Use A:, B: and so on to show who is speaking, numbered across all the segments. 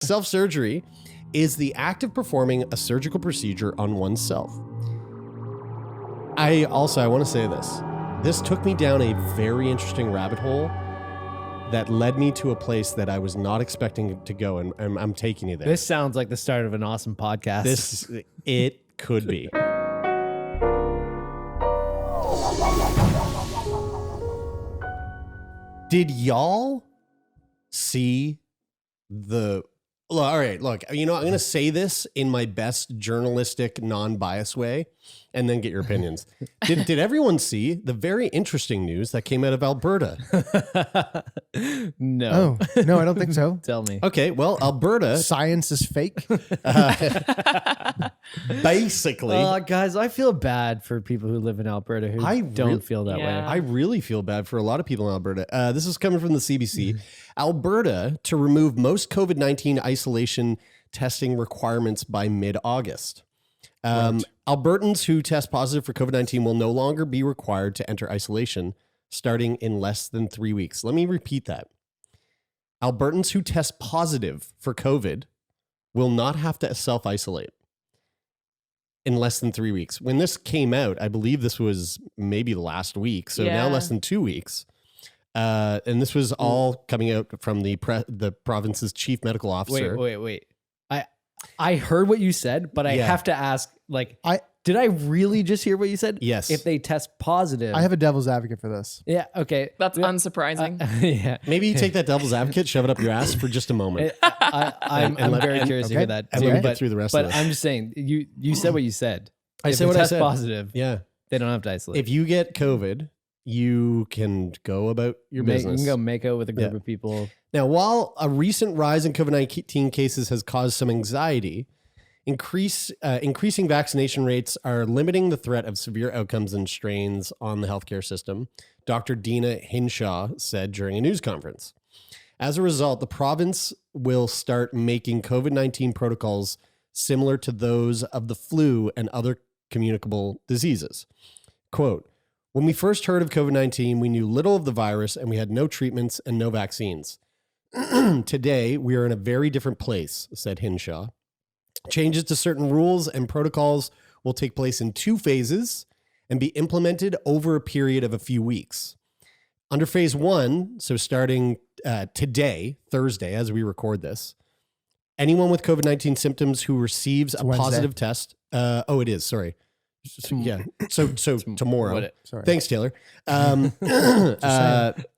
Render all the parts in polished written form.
A: Self-surgery is the act of performing a surgical procedure on oneself. I want to say this. This took me down a very interesting rabbit hole that led me to a place that I was not expecting to go, and I'm taking you there.
B: This sounds like the start of an awesome podcast.
A: It could be. Did y'all see the... Well, all right, look, I'm going to say this in my best journalistic, non-biased way, and then get your opinions. Did everyone see the very interesting news that came out of Alberta?
B: No.
C: Oh, no, I don't think so.
B: Tell me.
A: Okay, well, Alberta...
C: Science is fake.
A: Basically...
B: Guys, I feel bad for people who live in Alberta who don't feel that way.
A: I really feel bad for a lot of people in Alberta. This is coming from the CBC. Alberta to remove most COVID-19 isolation testing requirements by mid-August. Albertans who test positive for COVID-19 will no longer be required to enter isolation starting in less than 3 weeks. Let me repeat that. Albertans who test positive for COVID will not have to self-isolate in less than 3 weeks. When this came out, I believe this was maybe last week, so now less than 2 weeks. And this was all coming out from the province's chief medical officer.
B: Wait. I heard what you said, but I have to ask, did I really just hear what you said?
A: Yes.
B: If they test positive.
C: I have a devil's advocate for this.
B: Yeah, okay.
D: That's unsurprising.
B: Yeah.
A: Maybe you take that devil's advocate, shove it up your ass for just a moment.
B: I'm very curious to hear that.
A: And let me get through the rest of this.
B: But I'm just saying, you said what you said.
A: I
B: If
A: said
B: they
A: what I
B: test
A: said.
B: positive,
A: Yeah.
B: they don't have to isolate.
A: If you get COVID, you can go about your business.
B: You can go make out with a group of people.
A: Now, while a recent rise in COVID-19 cases has caused some anxiety, increasing vaccination rates are limiting the threat of severe outcomes and strains on the healthcare system, Dr. Dina Hinshaw said during a news conference. As a result, the province will start making COVID-19 protocols similar to those of the flu and other communicable diseases. Quote, "When we first heard of COVID-19, we knew little of the virus and we had no treatments and no vaccines. Today, we are in a very different place," said Hinshaw. "Changes to certain rules and protocols will take place in 2 phases and be implemented over a period of a few weeks. Under phase 1, so starting today, Thursday, as we record this, anyone with COVID-19 symptoms who receives a positive test, it is, sorry. So tomorrow.
C: Sorry.
A: Thanks, Taylor.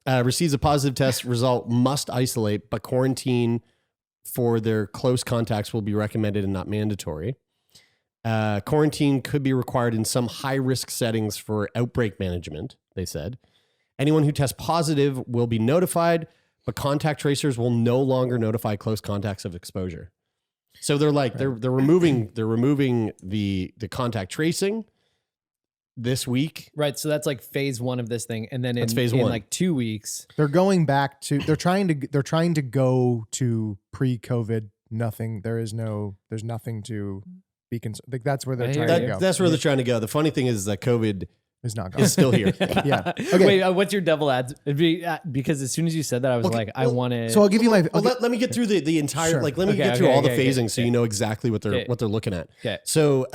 A: Receives a positive test result must isolate, but quarantine for their close contacts will be recommended and not mandatory. Quarantine could be required in some high-risk settings for outbreak management, they said. Anyone who tests positive will be notified, but contact tracers will no longer notify close contacts of exposure. So they're they're removing the contact tracing this week.
B: Right. So that's like phase 1 of this thing. And then in
A: phase 1.
B: like 2 weeks.
C: They're going back to they're trying to go to pre-COVID nothing. There's nothing to be concerned. Like that's where they're trying to go.
A: That's where they're trying to go. The funny thing is that COVID
C: is not gone.
A: is still here.
C: Yeah. Okay.
B: Wait, what's your devil ads? Because as soon as you said that, I was I want to.
C: So I'll give you my.
A: Let me get through the entire.
C: Sure.
A: Let me get through all the phasing so you know exactly what they're looking at.
B: Okay.
A: So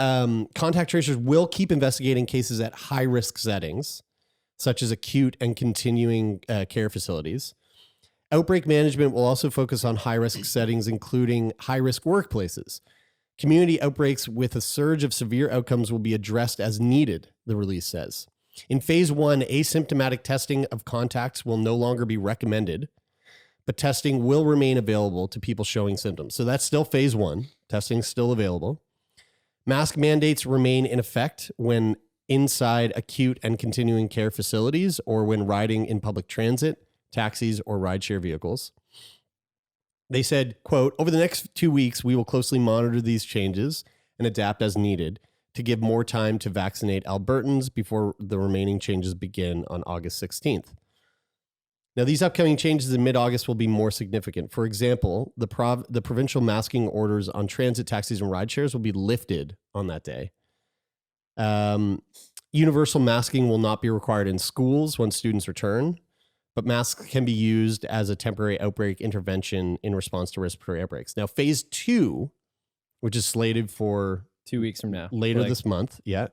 A: contact tracers will keep investigating cases at high risk settings, such as acute and continuing care facilities. Outbreak management will also focus on high risk settings, including high risk workplaces. Community outbreaks with a surge of severe outcomes will be addressed as needed, the release says. In phase 1, asymptomatic testing of contacts will no longer be recommended, but testing will remain available to people showing symptoms. So that's still phase 1. Testing is still available. Mask mandates remain in effect when inside acute and continuing care facilities or when riding in public transit, taxis, or rideshare vehicles. They said, quote, "Over the next 2 weeks, we will closely monitor these changes and adapt as needed to give more time to vaccinate Albertans before the remaining changes begin on August 16th. Now, these upcoming changes in mid-August will be more significant. For example, the provincial masking orders on transit taxis and rideshares will be lifted on that day. Universal masking will not be required in schools when students return. but masks can be used as a temporary outbreak intervention in response to respiratory outbreaks. Now, phase 2, which is slated for
B: 2 weeks from now,
A: later this month. Yeah.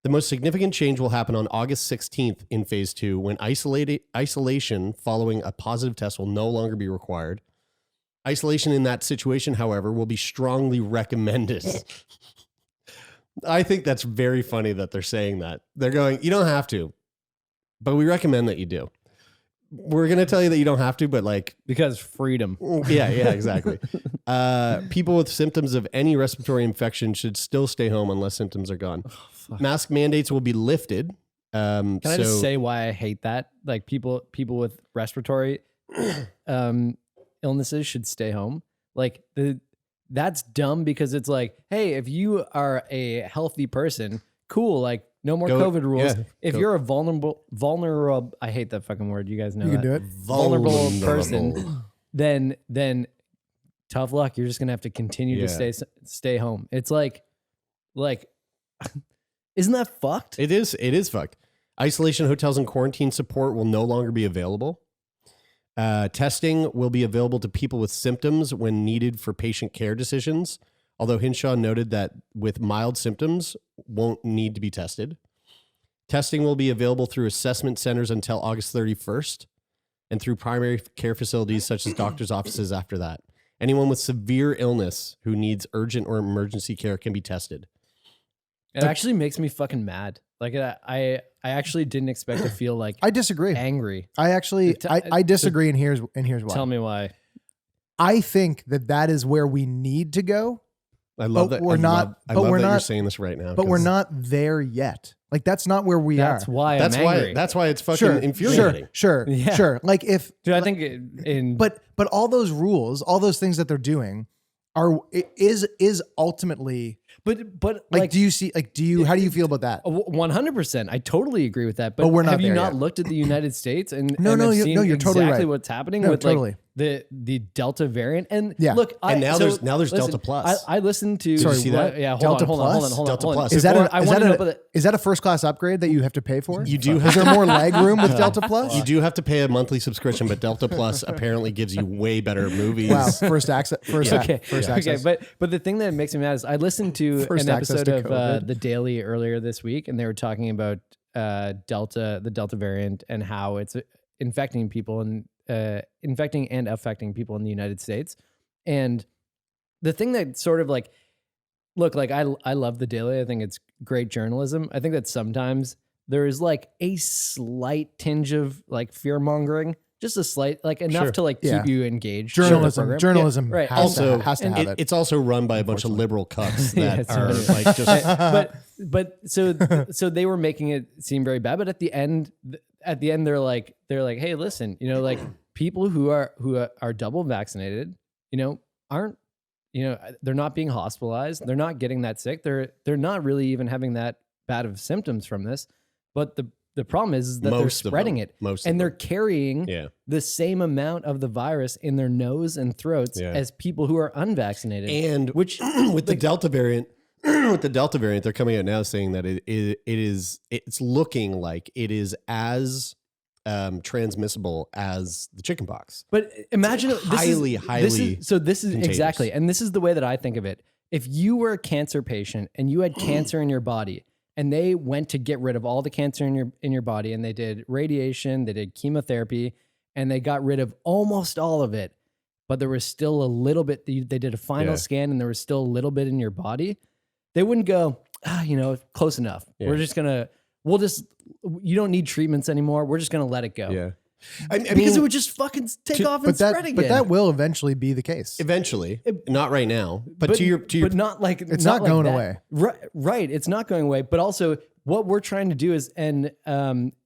A: The most significant change will happen on August 16th in phase 2 when isolation following a positive test will no longer be required. Isolation in that situation, however, will be strongly recommended. I think that's very funny that they're saying that. They're going, you don't have to, but we recommend that you do. We're going to tell you that you don't have to, but like...
B: Because freedom.
A: Yeah, exactly. People with symptoms of any respiratory infection should still stay home unless symptoms are gone. Mask mandates will be lifted.
B: Can I just say why I hate that? Like people with respiratory illnesses should stay home. Like that's dumb because it's like, hey, if you are a healthy person, cool, like no more COVID rules. Yeah, if you're a vulnerable, I hate that fucking word. You guys know
C: you can do it.
B: Vulnerable person, then tough luck. You're just gonna have to continue to stay home. It's like, isn't that fucked?
A: It is fucked. Isolation hotels and quarantine support will no longer be available. Testing will be available to people with symptoms when needed for patient care decisions. Although Hinshaw noted that with mild symptoms won't need to be tested. Testing will be available through assessment centers until August 31st and through primary care facilities such as doctors' offices after that. Anyone with severe illness who needs urgent or emergency care can be tested.
B: It actually makes me fucking mad. Like I actually didn't expect to feel like
C: I disagree.
B: Angry.
C: I disagree, and here's why.
B: Tell me why.
C: I think that is where we need to go.
A: I love that.
C: We're not.
A: I love that you're saying this right now.
C: But we're not there yet. Like that's not where we are.
B: That's why I'm angry.
A: That's why it's fucking infuriating.
C: Sure. Like if,
B: dude, I think
C: but all those rules, all those things that they're doing, is ultimately.
B: But
C: like, do you see? Like, how do you feel about that?
B: 100%. I totally agree with that. But
C: we're not
B: have you
C: there
B: not
C: yet.
B: looked at the United States and
C: you're
B: exactly
C: totally right.
B: what's happening with
C: totally.
B: Like the Delta variant? And
C: look,
A: now there's Delta Plus.
B: I listened to.
A: Sorry, see that?
B: Yeah,
C: Delta
B: hold on.
A: Delta Plus.
C: Is that a first class upgrade that you have to pay for?
A: You do.
C: Is there more leg room with Delta Plus?
A: You do have to pay a monthly subscription, but Delta Plus apparently gives you way better movies.
C: Wow, first access.
B: Okay, but the thing that makes me mad is I listened to an episode of The Daily earlier this week, and they were talking about the Delta variant and how it's infecting people and affecting people in the United States. And the thing that sort of like, look, like I love The Daily. I think it's great journalism. I think that sometimes there is like a slight tinge of like fear mongering. Just a slight, like enough to like keep you engaged.
C: Journalism,
B: right?
C: Has to have it.
A: It's also run by a bunch of liberal cucks that are like just.
B: But so they were making it seem very bad. But at the end, they're like, hey, listen, like people who are double vaccinated, aren't, they're not being hospitalized. They're not getting that sick. They're not really even having that bad of symptoms from this. But the problem is that they're spreading it, and they're carrying the same amount of the virus in their nose and throats as people who are unvaccinated.
A: And which with the Delta variant, they're coming out now saying that it's looking like it is as transmissible as the chickenpox.
B: But imagine
A: highly
B: this is contagious. Exactly, and this is the way that I think of it. If you were a cancer patient and you had cancer in your body, and they went to get rid of all the cancer in your body, and they did radiation, they did chemotherapy, and they got rid of almost all of it, but there was still a little bit. They did a final scan, and there was still a little bit in your body. They wouldn't go, close enough. Yeah. You don't need treatments anymore. We're just gonna let it go.
A: Yeah.
B: Because it would just fucking take off and spread again.
C: But that will eventually be the case.
A: Eventually, not right now. But
B: not like
C: it's not going away.
B: Right, it's not going away. But also, what we're trying to do is, and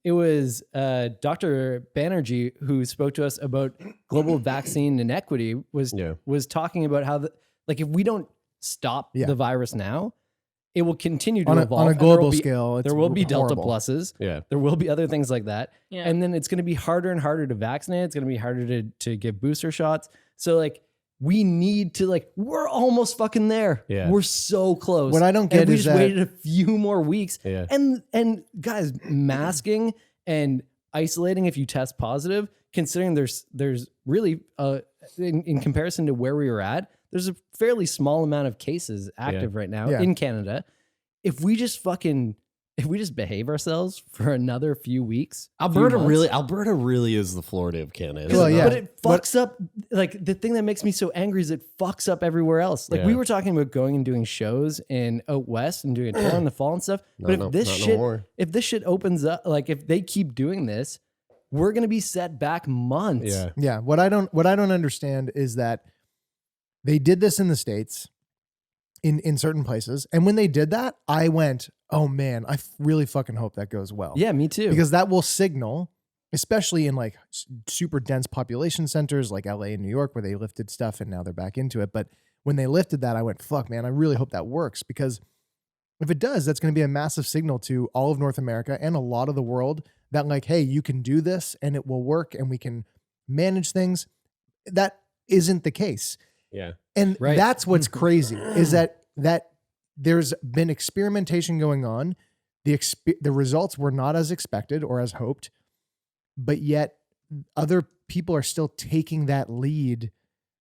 B: it was Dr. Banerjee who spoke to us about global vaccine inequity. Was talking about how if we don't stop the virus now, it will continue to evolve
C: on a global scale.
B: There will be Delta Pluses.
A: Yeah.
B: There will be other things like that. Yeah. And then it's going to be harder and harder to vaccinate. It's going to be harder to give booster shots. So we need to we're almost fucking there.
A: Yeah.
B: We're so close.
C: What I don't get
B: we
C: is
B: just waited a few more weeks.
A: Yeah.
B: And guys, masking and isolating if you test positive, considering there's really, in comparison to where we were at, there's a fairly small amount of cases active right now in Canada. If we just behave ourselves for another few weeks,
A: Alberta really is the Florida of Canada.
B: Well, but it fucks up. Like the thing that makes me so angry is it fucks up everywhere else. Like we were talking about going and doing shows in out west and doing a tour in the fall and stuff. But if this shit opens up, like if they keep doing this, we're gonna be set back months.
C: Yeah. What I don't understand is that they did this in the States. In certain places. And when they did that, I went, oh man, I really fucking hope that goes well.
B: Yeah, me too.
C: Because that will signal, especially in like super dense population centers like LA and New York where they lifted stuff and now they're back into it. But when they lifted that, I went, fuck man, I really hope that works, because if it does, that's going to be a massive signal to all of North America and a lot of the world that like, hey, you can do this and it will work and we can manage things. That isn't the case.
A: Yeah.
C: And that's what's crazy is that there's been experimentation going on. The results were not as expected or as hoped, but yet other people are still taking that lead,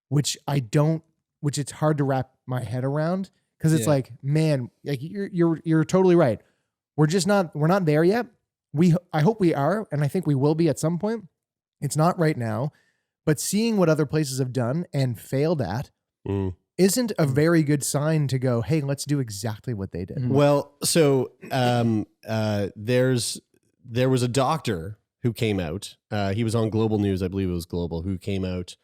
C: which it's hard to wrap my head around, because it's like, man, like you're totally right. We're not there yet. I hope we are, and I think we will be at some point. It's not right now, but seeing what other places have done and failed at isn't a very good sign to go, hey, let's do exactly what they did.
A: Well, so there was a doctor who came out. He was on Global News, I believe it was Global, who came out,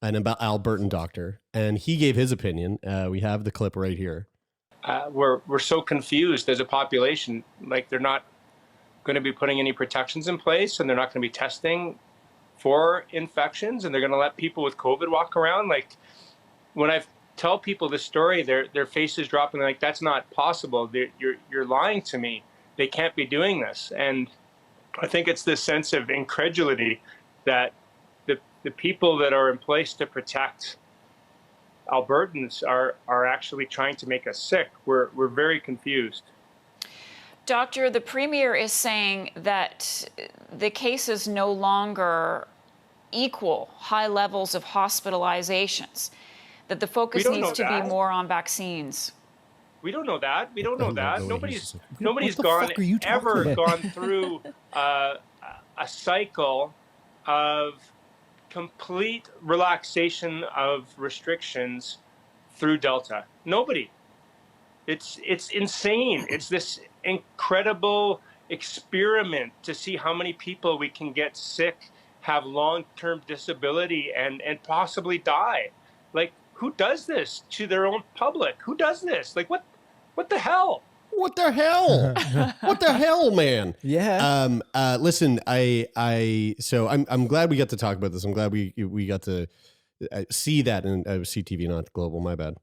A: an Albertan doctor, and he gave his opinion. We have the clip right here.
D: We're so confused as a population. Like, they're not going to be putting any protections in place, and they're not going to be testing for infections, and they're going to let people with COVID walk around. Like, when I tell people this story, their faces dropping, like, that's not possible. You're lying to me. They can't be doing this. And I think it's this sense of incredulity that the people that are in place to protect Albertans are actually trying to make us sick. We're very confused.
E: Doctor, the Premier is saying that the cases no longer equal high levels of hospitalizations, that the focus needs to be more on vaccines.
D: We don't know that. We don't know that. Nobody's ever gone through a cycle of complete relaxation of restrictions through Delta. Nobody. It's insane. It's this incredible experiment to see how many people we can get sick, have long-term disability, and possibly die. Like, who does this to their own public? Who does this? Like, what the hell?
A: What the hell? What the hell, man?
B: Yeah.
A: Listen, so I'm glad we got to talk about this. I'm glad we got to see that in CTV, not Global. My bad.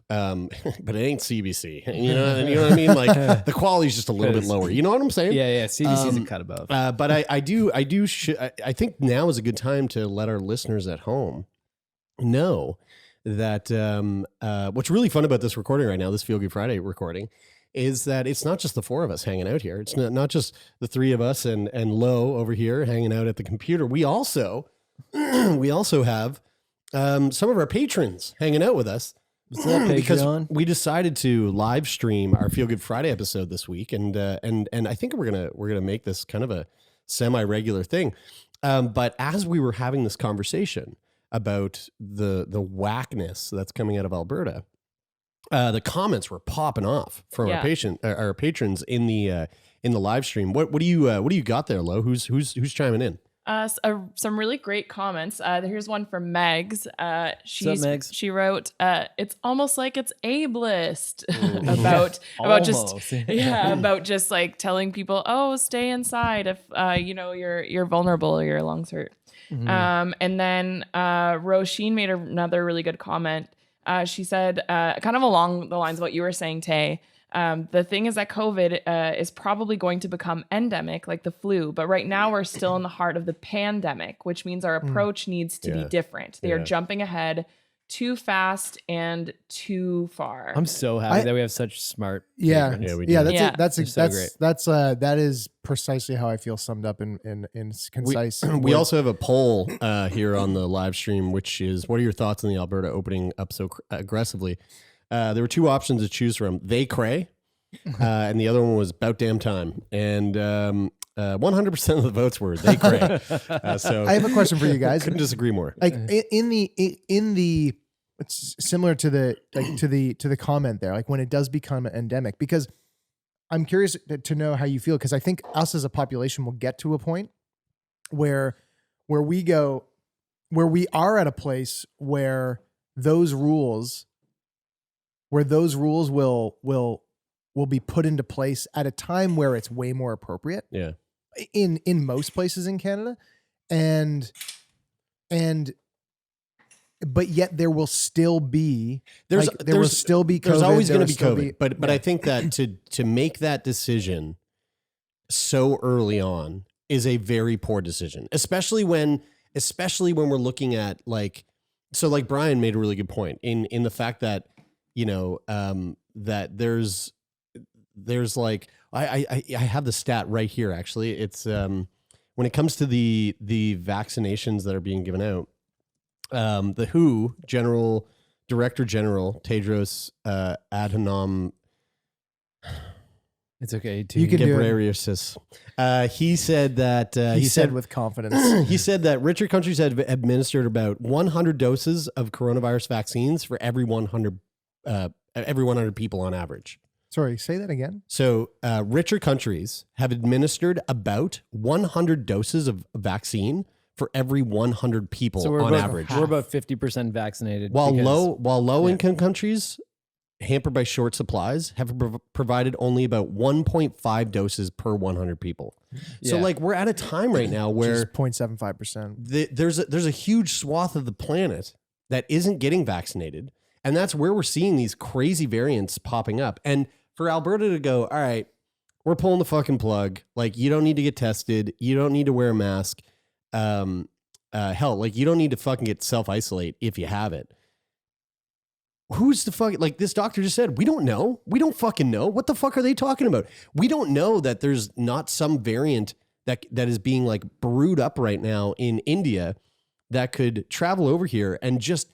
A: But it ain't CBC. You know what I mean? Like, the quality's just a little bit lower. You know what I'm saying?
B: Yeah. CBC's a cut above.
A: But I think now is a good time to let our listeners at home know that what's really fun about this recording right now, this Feel Good Friday recording, is that it's not just the four of us hanging out here. It's not just the three of us and Lo over here hanging out at the computer. We also have some of our patrons hanging out with us. Because we decided to live stream our Feel Good Friday episode this week, and I think we're gonna make this kind of a semi-regular thing. But as we were having this conversation about the whackness that's coming out of Alberta, the comments were popping off from our patrons in the live stream. What do you got there, Lo? Who's chiming in?
F: Some really great comments. Here's one from Megs. She wrote, "It's almost like it's ableist about just like telling people, oh, stay inside if you're vulnerable or your lungs hurt." Mm-hmm. And then Roisin made another really good comment. She said, kind of along the lines of what you were saying, Tay. The thing is that COVID is probably going to become endemic like the flu, but right now we're still in the heart of the pandemic, which means our approach needs to be different. They are jumping ahead too fast and too far.
B: I'm so happy that we have such smart
C: Yeah.
B: patrons.
A: Yeah, we do.
C: Yeah, that is precisely how I feel summed up in concise.
A: We also have a poll here on the live stream, which is, what are your thoughts on the Alberta opening up so aggressively? There were two options to choose from. They cray, and the other one was about damn time. And 100% of the votes were they cray. So
C: I have a question for you guys.
A: Couldn't disagree more.
C: Like in the it's similar to the comment there, like when it does become endemic, because I'm curious to know how you feel, because I think us as a population will get to a point where we are at a place where those rules will be put into place at a time where it's way more appropriate.
A: Yeah.
C: In most places in Canada, but yet there will still be
A: There's
C: COVID,
A: always going to be
C: COVID.
A: But I think that to make that decision so early on is a very poor decision, especially when we're looking at like Brian made a really good point in the fact that, that there's like, I have the stat right here. Actually, it's when it comes to the vaccinations that are being given out, the WHO Director General Tedros Adhanom.
B: It's okay.
C: You can do it.
A: Ghebreyesus. He said that
C: He said with confidence.
A: he said that richer countries had administered about 100 doses of coronavirus vaccines for every 100 people on average.
C: Sorry, say that again.
A: So richer countries have administered about 100 doses of vaccine for every 100 people on average.
B: We're about 50% vaccinated.
A: While low income countries, hampered by short supplies, have provided only about 1.5 doses per 100 people. So like we're at a time right now where
C: 0.75%.
A: There's a huge swath of the planet that isn't getting vaccinated. And that's where we're seeing these crazy variants popping up. And for Alberta to go, all right, we're pulling the fucking plug. Like, you don't need to get tested. You don't need to wear a mask. Hell, like, you don't need to fucking get self-isolate if you have it. Who's the fuck? Like, this doctor just said, we don't know. We don't fucking know. What the fuck are they talking about? We don't know that there's not some variant that is being like brewed up right now in India that could travel over here and just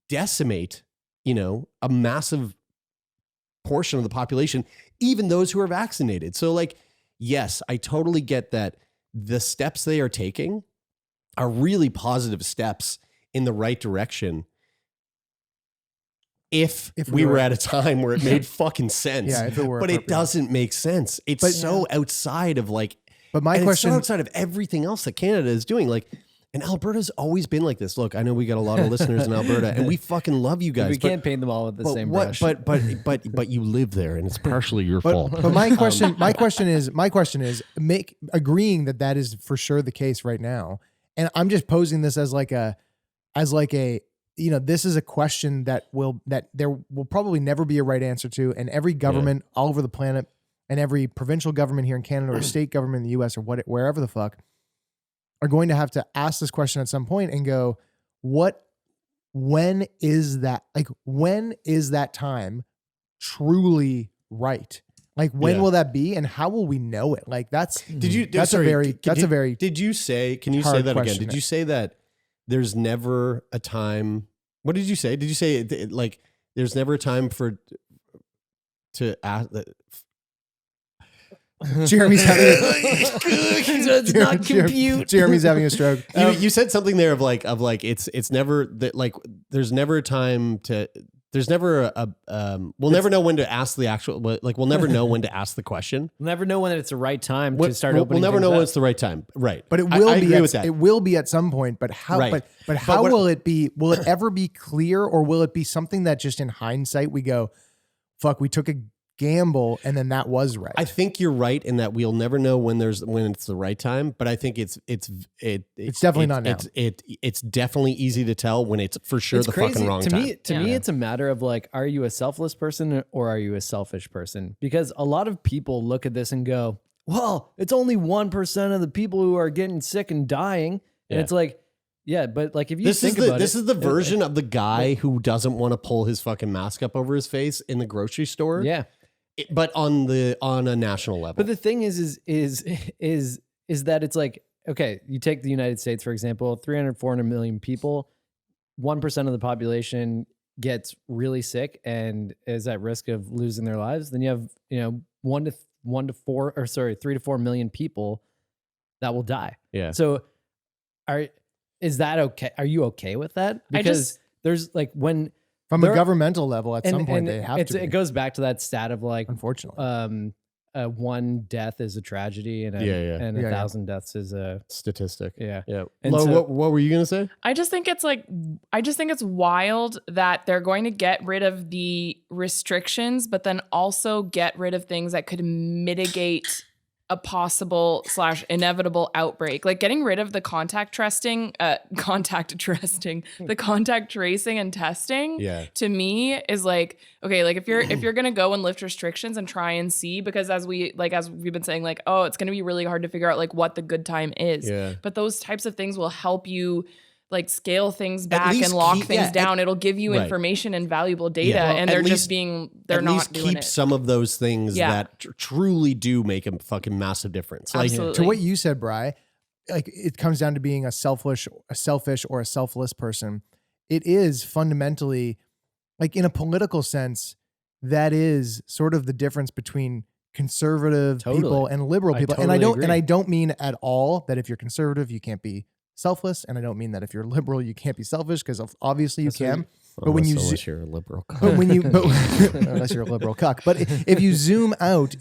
A: decimate, a massive portion of the population, even those who are vaccinated. So like, yes, I totally get that the steps they are taking are really positive steps in the right direction. If we were at a time where it made fucking sense.
C: Yeah, if it were
A: but it doesn't make sense. It's so outside of like,
C: but my question,
A: it's so outside of everything else that Canada is doing. Like, and Alberta's always been like this. Look, I know we got a lot of listeners in Alberta, and we fucking love you guys.
B: We can't paint them all with the same brush.
A: But you live there, and it's partially your fault.
C: But my question is, agreeing that is for sure the case right now, and I'm just posing this as like a, this is a question that there will probably never be a right answer to, and every government all over the planet, and every provincial government here in Canada or state government in the US or wherever the fuck, are going to have to ask this question at some point and go, when is that time truly right? Like, when will that be, and how will we know it? Like, can you say that again? Did you say that there's never a time? What did you say? Did you say like there's never a time to ask that? Jeremie's having Jeremie's having a stroke.
A: You said something there of like it's never that, like there's never a time to, there's never we'll never know when to ask the actual, like we'll never know when to ask the question.
B: We'll never know when it's the right time to start opening.
A: We'll never know when it's the right time. Right.
C: But it will be with that. It will be at some point, but how but how will it be? Will it ever be clear, or will it be something that just in hindsight we go, fuck, we took a gamble and then that was right?
A: I think you're right in that we'll never know when it's the right time, but I think it's
C: definitely not now.
A: It's definitely easy to tell when it's for sure the fucking wrong time.
B: To me, it's a matter of like, are you a selfless person or are you a selfish person? Because a lot of people look at this and go, well, it's only 1% of the people who are getting sick and dying. And it's like, Yeah, but like if you
A: this
B: think
A: is the
B: about
A: this
B: it,
A: is the version of the guy who doesn't want to pull his fucking mask up over his face in the grocery store.
B: Yeah,
A: but on a national level.
B: but the thing is that it's like, okay, you take the United States for example, 300, 400 million people, 1% of the population gets really sick and is at risk of losing their lives. Then you have 3 to 4 million people that will die.
A: Yeah.
B: So is that okay? Are you okay with that? Because there's like when
C: from a governmental level at some point they have to.
B: It goes back to that stat of like,
C: unfortunately,
B: one death is a tragedy and 1,000 deaths is a
A: statistic.
B: Yeah.
A: And Lo, what were you gonna say?
F: I just think it's wild that they're going to get rid of the restrictions, but then also get rid of things that could mitigate a possible / inevitable outbreak. Like getting rid of the contact tracing and testing to me is like, okay, like if you're gonna go and lift restrictions and try and see, because as we've been saying, like, oh, it's gonna be really hard to figure out like what the good time is. Yeah. But those types of things will help you like scale things back and lock things down. It'll give you information and valuable data, and they're not doing
A: keep some of those things that truly do make a fucking massive difference. Like
C: to what you said, Bri, like it comes down to being a selfish or a selfless person. It is fundamentally, like in a political sense, that is sort of the difference between conservative people and liberal people. And I don't mean at all that if you're conservative, you can't be selfless, and I don't mean that if you're liberal you can't be selfish, because obviously you can. But when unless you're a liberal cuck. Unless you're a liberal cuck. But if you zoom out,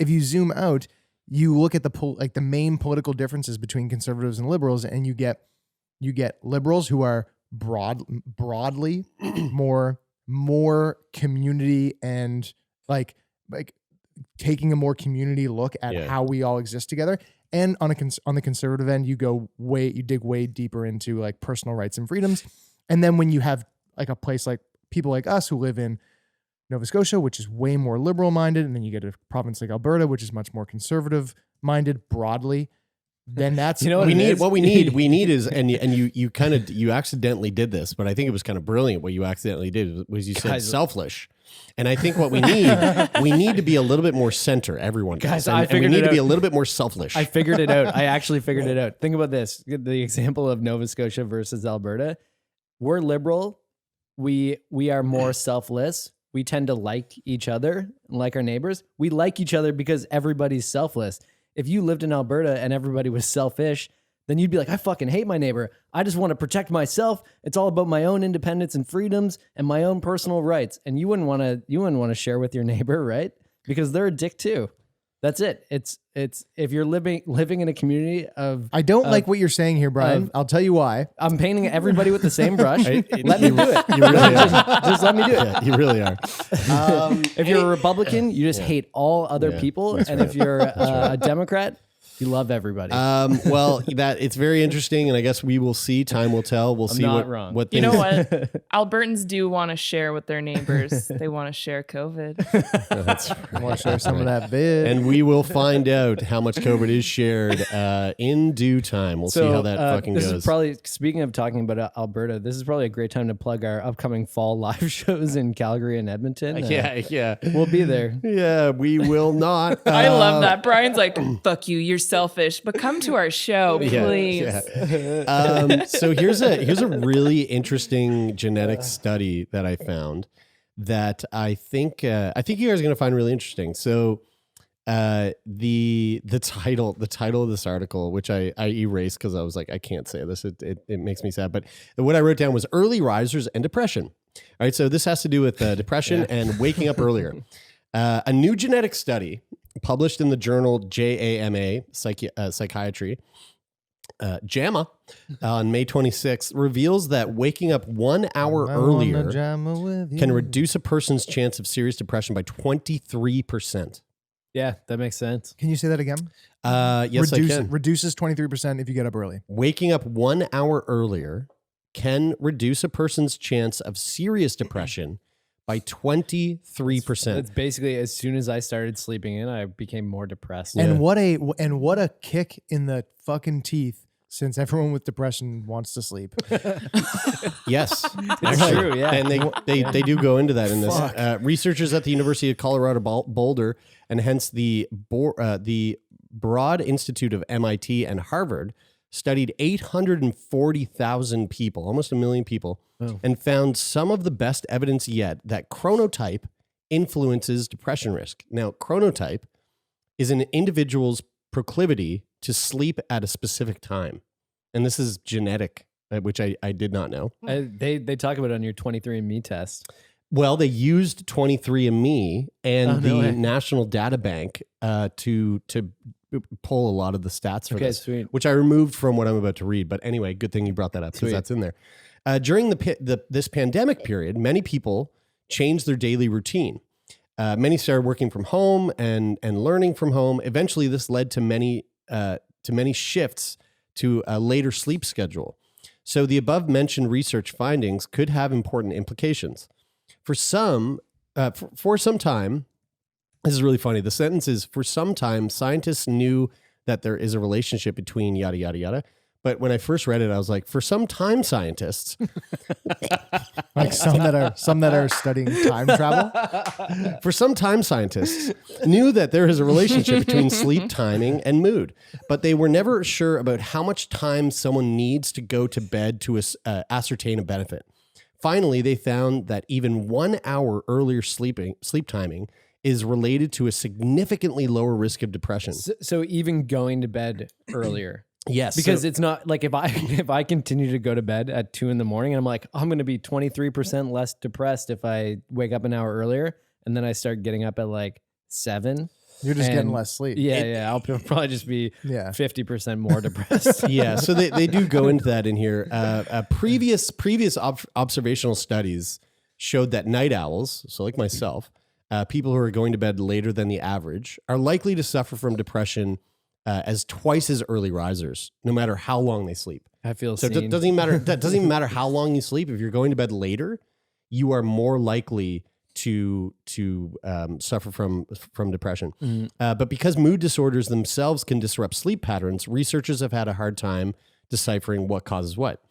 C: you look at the main political differences between conservatives and liberals, and you get liberals who are broadly more community and like taking a more community look at how we all exist together. And on the conservative end, you dig way deeper into like personal rights and freedoms. And then when you have like a place like people like us who live in Nova Scotia, which is way more liberal minded, and then you get a province like Alberta, which is much more conservative minded broadly, then that's
A: what we need. What we need is, and you accidentally did this, but I think it was kind of brilliant. What you accidentally did was you said selfish. And I think what we need to be a little bit more center, everyone.
B: Guys,
A: and we need to be a little bit more selfish.
B: I figured it out. I actually figured it out. Think about this. The example of Nova Scotia versus Alberta. We're liberal. We are more selfless. We tend to like each other, like our neighbors. We like each other because everybody's selfless. If you lived in Alberta and everybody was selfish, then you'd be like, I fucking hate my neighbor. I just want to protect myself. It's all about my own independence and freedoms and my own personal rights. And you wouldn't want to share with your neighbor, right? Because they're a dick too. That's it. It's if you're living in a community of.
C: I don't like what you're saying here, Brian. I'll tell you why.
B: I'm painting everybody with the same brush. Let me do it.
A: You really are.
B: Just let me do it.
A: Yeah, you really are.
B: If you're a Republican, you just hate all other people, and if you're a Democrat, you love everybody.
A: Well, it's very interesting, and I guess we will see. Time will tell. We'll see
B: wrong.
A: What
F: you know what? Albertans do want to share with their neighbors. They want to share COVID.
A: That's right.
C: I want to share some of that vid.
A: And we will find out how much COVID is shared in due time. We'll see how that fucking
B: this
A: goes.
B: Is probably, speaking of talking about Alberta, this is probably a great time to plug our upcoming fall live shows in Calgary and Edmonton.
A: Yeah.
B: We'll be there.
A: Yeah, we will not.
F: I love that. Brian's like, fuck you, you're selfish, but come to our show, please.
A: Yeah. So here's a really interesting genetic study that I found that I think you guys are going to find really interesting. So the title of this article, which I erased because I was like, I can't say this. It makes me sad. But what I wrote down was early risers and depression. All right. So this has to do with depression and waking up earlier. A new genetic study published in the journal JAMA Psychiatry, JAMA, on May 26th reveals that waking up 1 hour earlier can reduce a person's chance of serious depression by 23%.
B: Yeah, that makes sense.
C: Can you say that again?
A: Yes, I can.
C: Reduces 23% if you get up early.
A: Waking up 1 hour earlier can reduce a person's chance of serious depression by 23%.
B: It's basically as soon as I started sleeping in, I became more depressed.
C: And what a kick in the fucking teeth since everyone with depression wants to sleep.
A: Yes,
B: It's true, yeah.
A: And they do go into that in this. Researchers at the University of Colorado Boulder, and hence the Broad Institute of MIT and Harvard, studied 840,000 people, almost 1 million people, and found some of the best evidence yet that chronotype influences depression risk. Now, chronotype is an individual's proclivity to sleep at a specific time. And this is genetic, which I did not know.
B: They talk about it on your 23andMe test.
A: Well, they used 23andMe and the National Data Bank to pull a lot of the stats for this,
B: sweet.
A: Which I removed from what I'm about to read. But anyway, good thing you brought that up because that's in there. During this pandemic period, many people changed their daily routine. Many started working from home and learning from home. Eventually, this led to many shifts to a later sleep schedule. So the above mentioned research findings could have important implications. For some time, this is really funny. The sentence is, for some time, scientists knew that there is a relationship between yada, yada, yada. But when I first read it, I was like, for some time, scientists.
C: Like some that are studying time travel.
A: For some time, scientists knew that there is a relationship between sleep timing and mood, but they were never sure about how much time someone needs to go to bed to ascertain a benefit. Finally, they found that even 1 hour earlier sleep timing is related to a significantly lower risk of depression.
B: So even going to bed earlier.
A: Yes.
B: Because it's not like if I continue to go to bed at 2 a.m, I'm like, I'm going to be 23% less depressed if I wake up an hour earlier, and then I start getting up at like 7.
C: You're just getting less sleep.
B: Yeah. I'll probably just be 50% more depressed.
A: Yeah. So they do go into that in here. Previous observational studies showed that night owls, so like myself, people who are going to bed later than the average, are likely to suffer from depression as twice as early risers, no matter how long they sleep.
B: I feel
A: so.
B: It
A: doesn't even matter how long you sleep. If you're going to bed later, you are more likely to suffer from depression.
B: Mm-hmm.
A: But because mood disorders themselves can disrupt sleep patterns, researchers have had a hard time deciphering what causes what.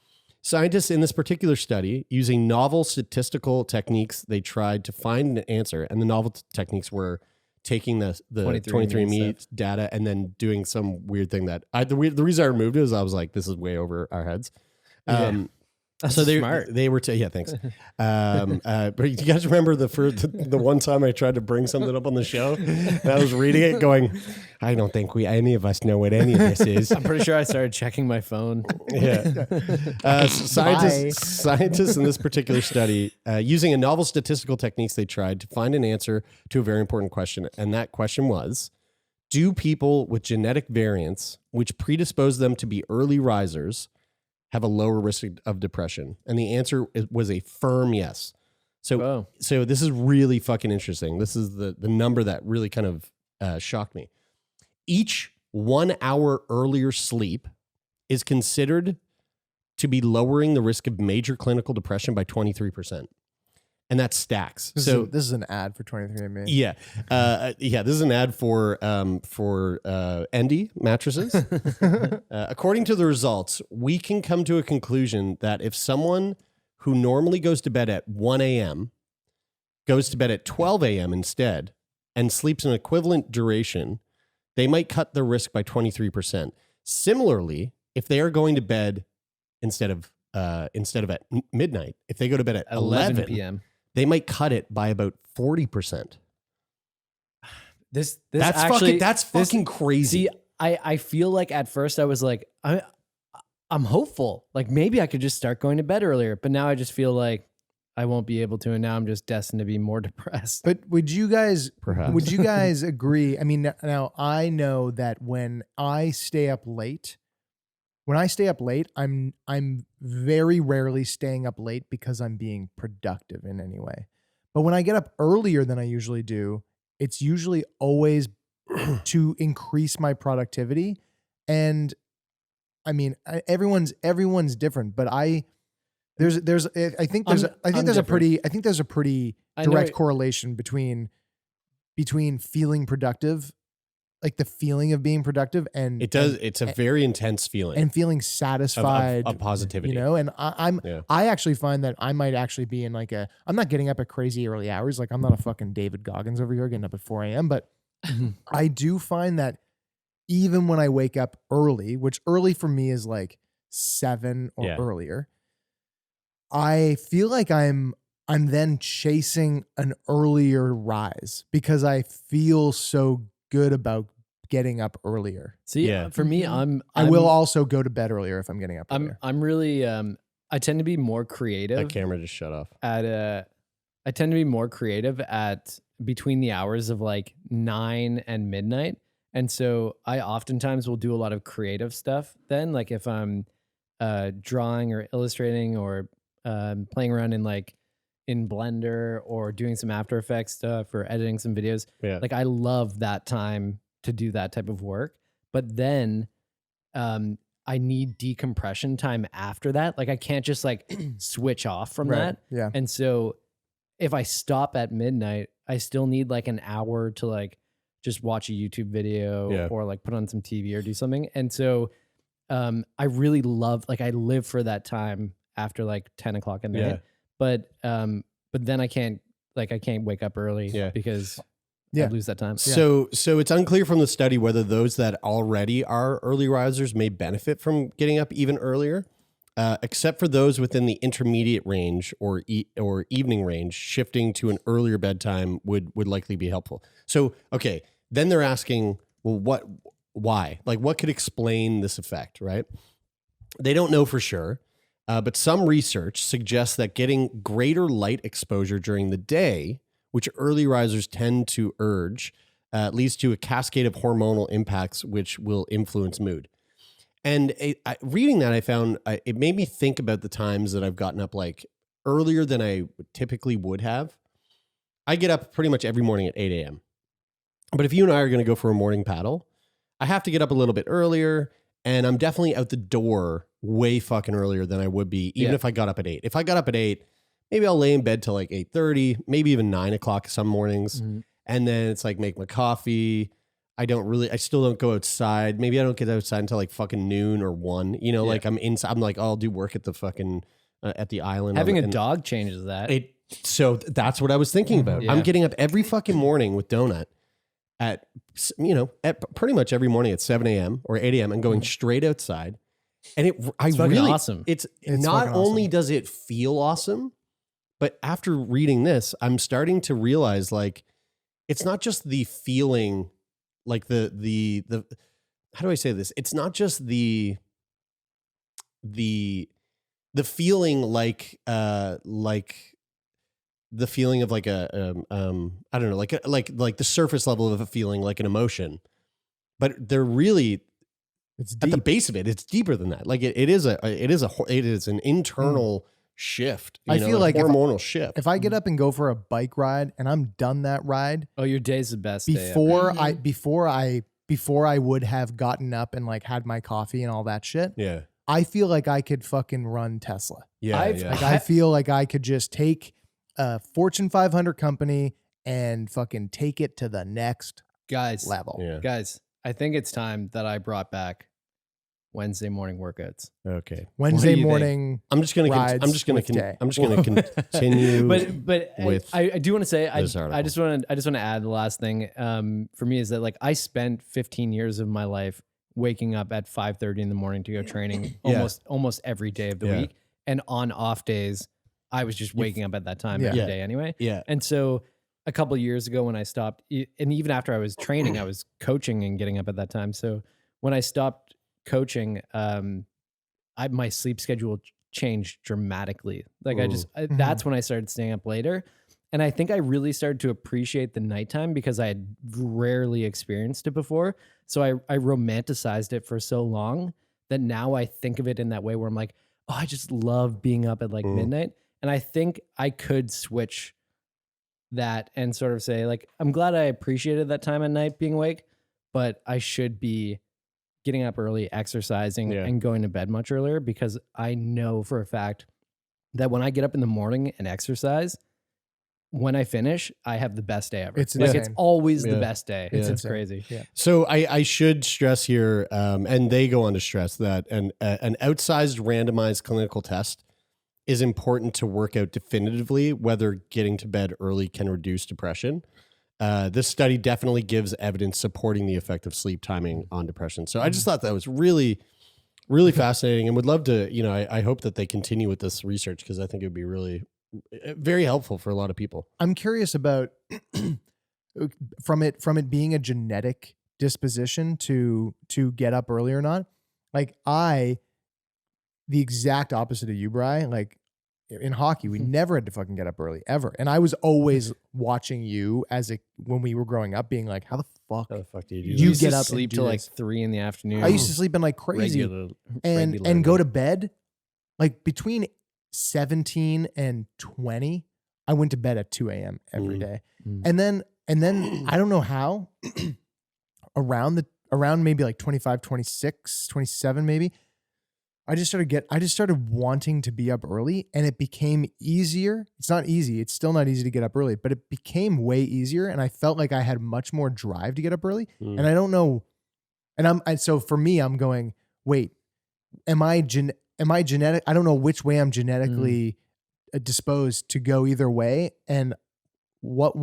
A: Scientists in this particular study, using novel statistical techniques, they tried to find an answer, and the novel techniques were taking the 23andMe data and then doing some weird thing that the reason I removed it is I was like, this is way over our heads. So they were thanks. But you guys remember the one time I tried to bring something up on the show and I was reading it going, I don't think any of us know what any of this is.
B: I'm pretty sure I started checking my phone.
A: Yeah. Scientists in this particular study, using a novel statistical techniques, they tried to find an answer to a very important question. And that question was, do people with genetic variants, which predispose them to be early risers, have a lower risk of depression? And the answer was a firm yes. So this is really fucking interesting. This is the number that really kind of shocked me. Each 1 hour earlier sleep is considered to be lowering the risk of major clinical depression by 23%. And that stacks.
C: This is an ad for 23andMe.
A: Yeah. This is an ad for Endy mattresses. According to the results, we can come to a conclusion that if someone who normally goes to bed at 1 a.m. goes to bed at 12 a.m. instead and sleeps an equivalent duration, they might cut their risk by 23%. Similarly, if they are going to bed instead of at midnight, if they go to bed at 11
B: p.m.,
A: they might cut it by about 40%.
B: That's
A: fucking crazy.
B: See, I feel like at first I was like, I'm hopeful. Like maybe I could just start going to bed earlier, but now I just feel like I won't be able to, and now I'm just destined to be more depressed.
C: But would you guys agree? I mean, now I know that when I stay up late, I'm very rarely staying up late because I'm being productive in any way. But when I get up earlier than I usually do, it's usually always to increase my productivity. And I mean, everyone's different, but I think there's a pretty direct correlation between feeling productive like the feeling of being productive, and
A: it does. It's a very intense feeling
C: and feeling satisfied
A: of positivity,
C: you know. And I actually find that I might actually be in like I'm not getting up at crazy early hours. Like I'm not a fucking David Goggins over here getting up at 4 a.m. But I do find that even when I wake up early, which early for me is like 7 or earlier, I feel like I'm then chasing an earlier rise because I feel so good about getting up earlier.
B: See, for me,
C: I will also go to bed earlier if I'm getting up earlier.
B: I'm really I tend to be more creative.
A: That camera just shut off.
B: I tend to be more creative at between the hours of like 9 and midnight. And so I oftentimes will do a lot of creative stuff then, like if I'm drawing or illustrating or playing around in Blender or doing some After Effects stuff or editing some videos.
A: Yeah.
B: Like I love that time to do that type of work. But then I need decompression time after that. Like I can't just like switch off from that.
C: Yeah.
B: And so if I stop at midnight, I still need like an hour to like just watch a YouTube video or like put on some TV or do something. And so I really love, like I live for that time after like 10 o'clock at night. But then I can't wake up early because I lose that time.
A: So it's unclear from the study whether those that already are early risers may benefit from getting up even earlier, except for those within the intermediate range or evening range. Shifting to an earlier bedtime would likely be helpful. So okay, then they're asking, well, why? Like, what could explain this effect? Right? They don't know for sure. But some research suggests that getting greater light exposure during the day, which early risers tend to urge, leads to a cascade of hormonal impacts which will influence mood. And reading that, I found it made me think about the times that I've gotten up like earlier than I typically would have. I get up pretty much every morning at 8 a.m. But if you and I are going to go for a morning paddle, I have to get up a little bit earlier, and I'm definitely out the door way fucking earlier than I would be, even if I got up at 8. If I got up at 8, maybe I'll lay in bed till like 8:30, maybe even 9 o'clock some mornings. Mm-hmm. And then it's like make my coffee. I still don't go outside. Maybe I don't get outside until like fucking noon or 1. You know, like I'm inside. I'm like, oh, I'll do work at the fucking, at the island.
B: Having a dog changes that.
A: So that's what I was thinking about. I'm getting up every fucking morning with Donut at pretty much every morning at 7 a.m. or 8 a.m. and going straight outside. And it's
B: awesome.
A: It's not only awesome. Does it feel awesome, but after reading this, I'm starting to realize like it's not just the feeling, like the how do I say this? It's not just the feeling like the feeling of like a I don't know, like the surface level of a feeling, like an emotion, but they're really. It's deep. At the base of it, it's deeper than that. Like it is an internal shift.
C: I feel like
A: hormonal shift.
C: If I get up and go for a bike ride and I'm done that ride,
B: your day's the best.
C: Before I would have gotten up and like had my coffee and all that shit.
A: Yeah,
C: I feel like I could fucking run Tesla.
A: I
C: feel like I could just take a Fortune 500 company and fucking take it to the next level.
A: Yeah.
B: Guys, I think it's time that I brought back Wednesday morning workouts.
A: Okay.
C: Wednesday morning.
A: I'm just gonna continue.
B: But I do want to say I just want to add the last thing for me is that like I spent 15 years of my life waking up at 5:30 in the morning to go training almost every day of the week, and on off days I was just waking up at that time every day anyway.
A: Yeah.
B: And so a couple of years ago when I stopped, and even after I was training, I was coaching and getting up at that time. So when I stopped coaching, my sleep schedule changed dramatically. Like that's when I started staying up later. And I think I really started to appreciate the nighttime because I had rarely experienced it before. So I romanticized it for so long that now I think of it in that way where I'm like, oh, I just love being up at like midnight. And I think I could switch that and sort of say like, I'm glad I appreciated that time at night being awake, but I should be getting up early, exercising and going to bed much earlier, because I know for a fact that when I get up in the morning and exercise, when I finish, I have the best day ever.
C: It's
B: like
C: insane.
B: It's always the best day. It's crazy.
C: Yeah.
A: So I should stress here, and they go on to stress that an outsized randomized clinical test is important to work out definitively whether getting to bed early can reduce depression. This study definitely gives evidence supporting the effect of sleep timing on depression. So I just thought that was really, really fascinating, and would love to, I hope that they continue with this research, because I think it would be really very helpful for a lot of people.
C: I'm curious about from it being a genetic disposition to get up early or not. Like the exact opposite of you, Bri. Like in hockey, we never had to fucking get up early ever. And I was always watching you when we were growing up, being like, how the fuck
A: do
C: you get up
B: sleep till like 3 p.m.
C: I used to sleep in like crazy and go to bed like between 17 and 20. I went to bed at 2 a.m. every day. And then I don't know how around maybe like 25, 26, 27 maybe, I just started wanting to be up early, and it became easier. It's not easy. It's still not easy to get up early, but it became way easier. And I felt like I had much more drive to get up early. And I don't know. And so for me, I'm going, wait, am I genetic? I don't know which way I'm genetically disposed to go either way. And what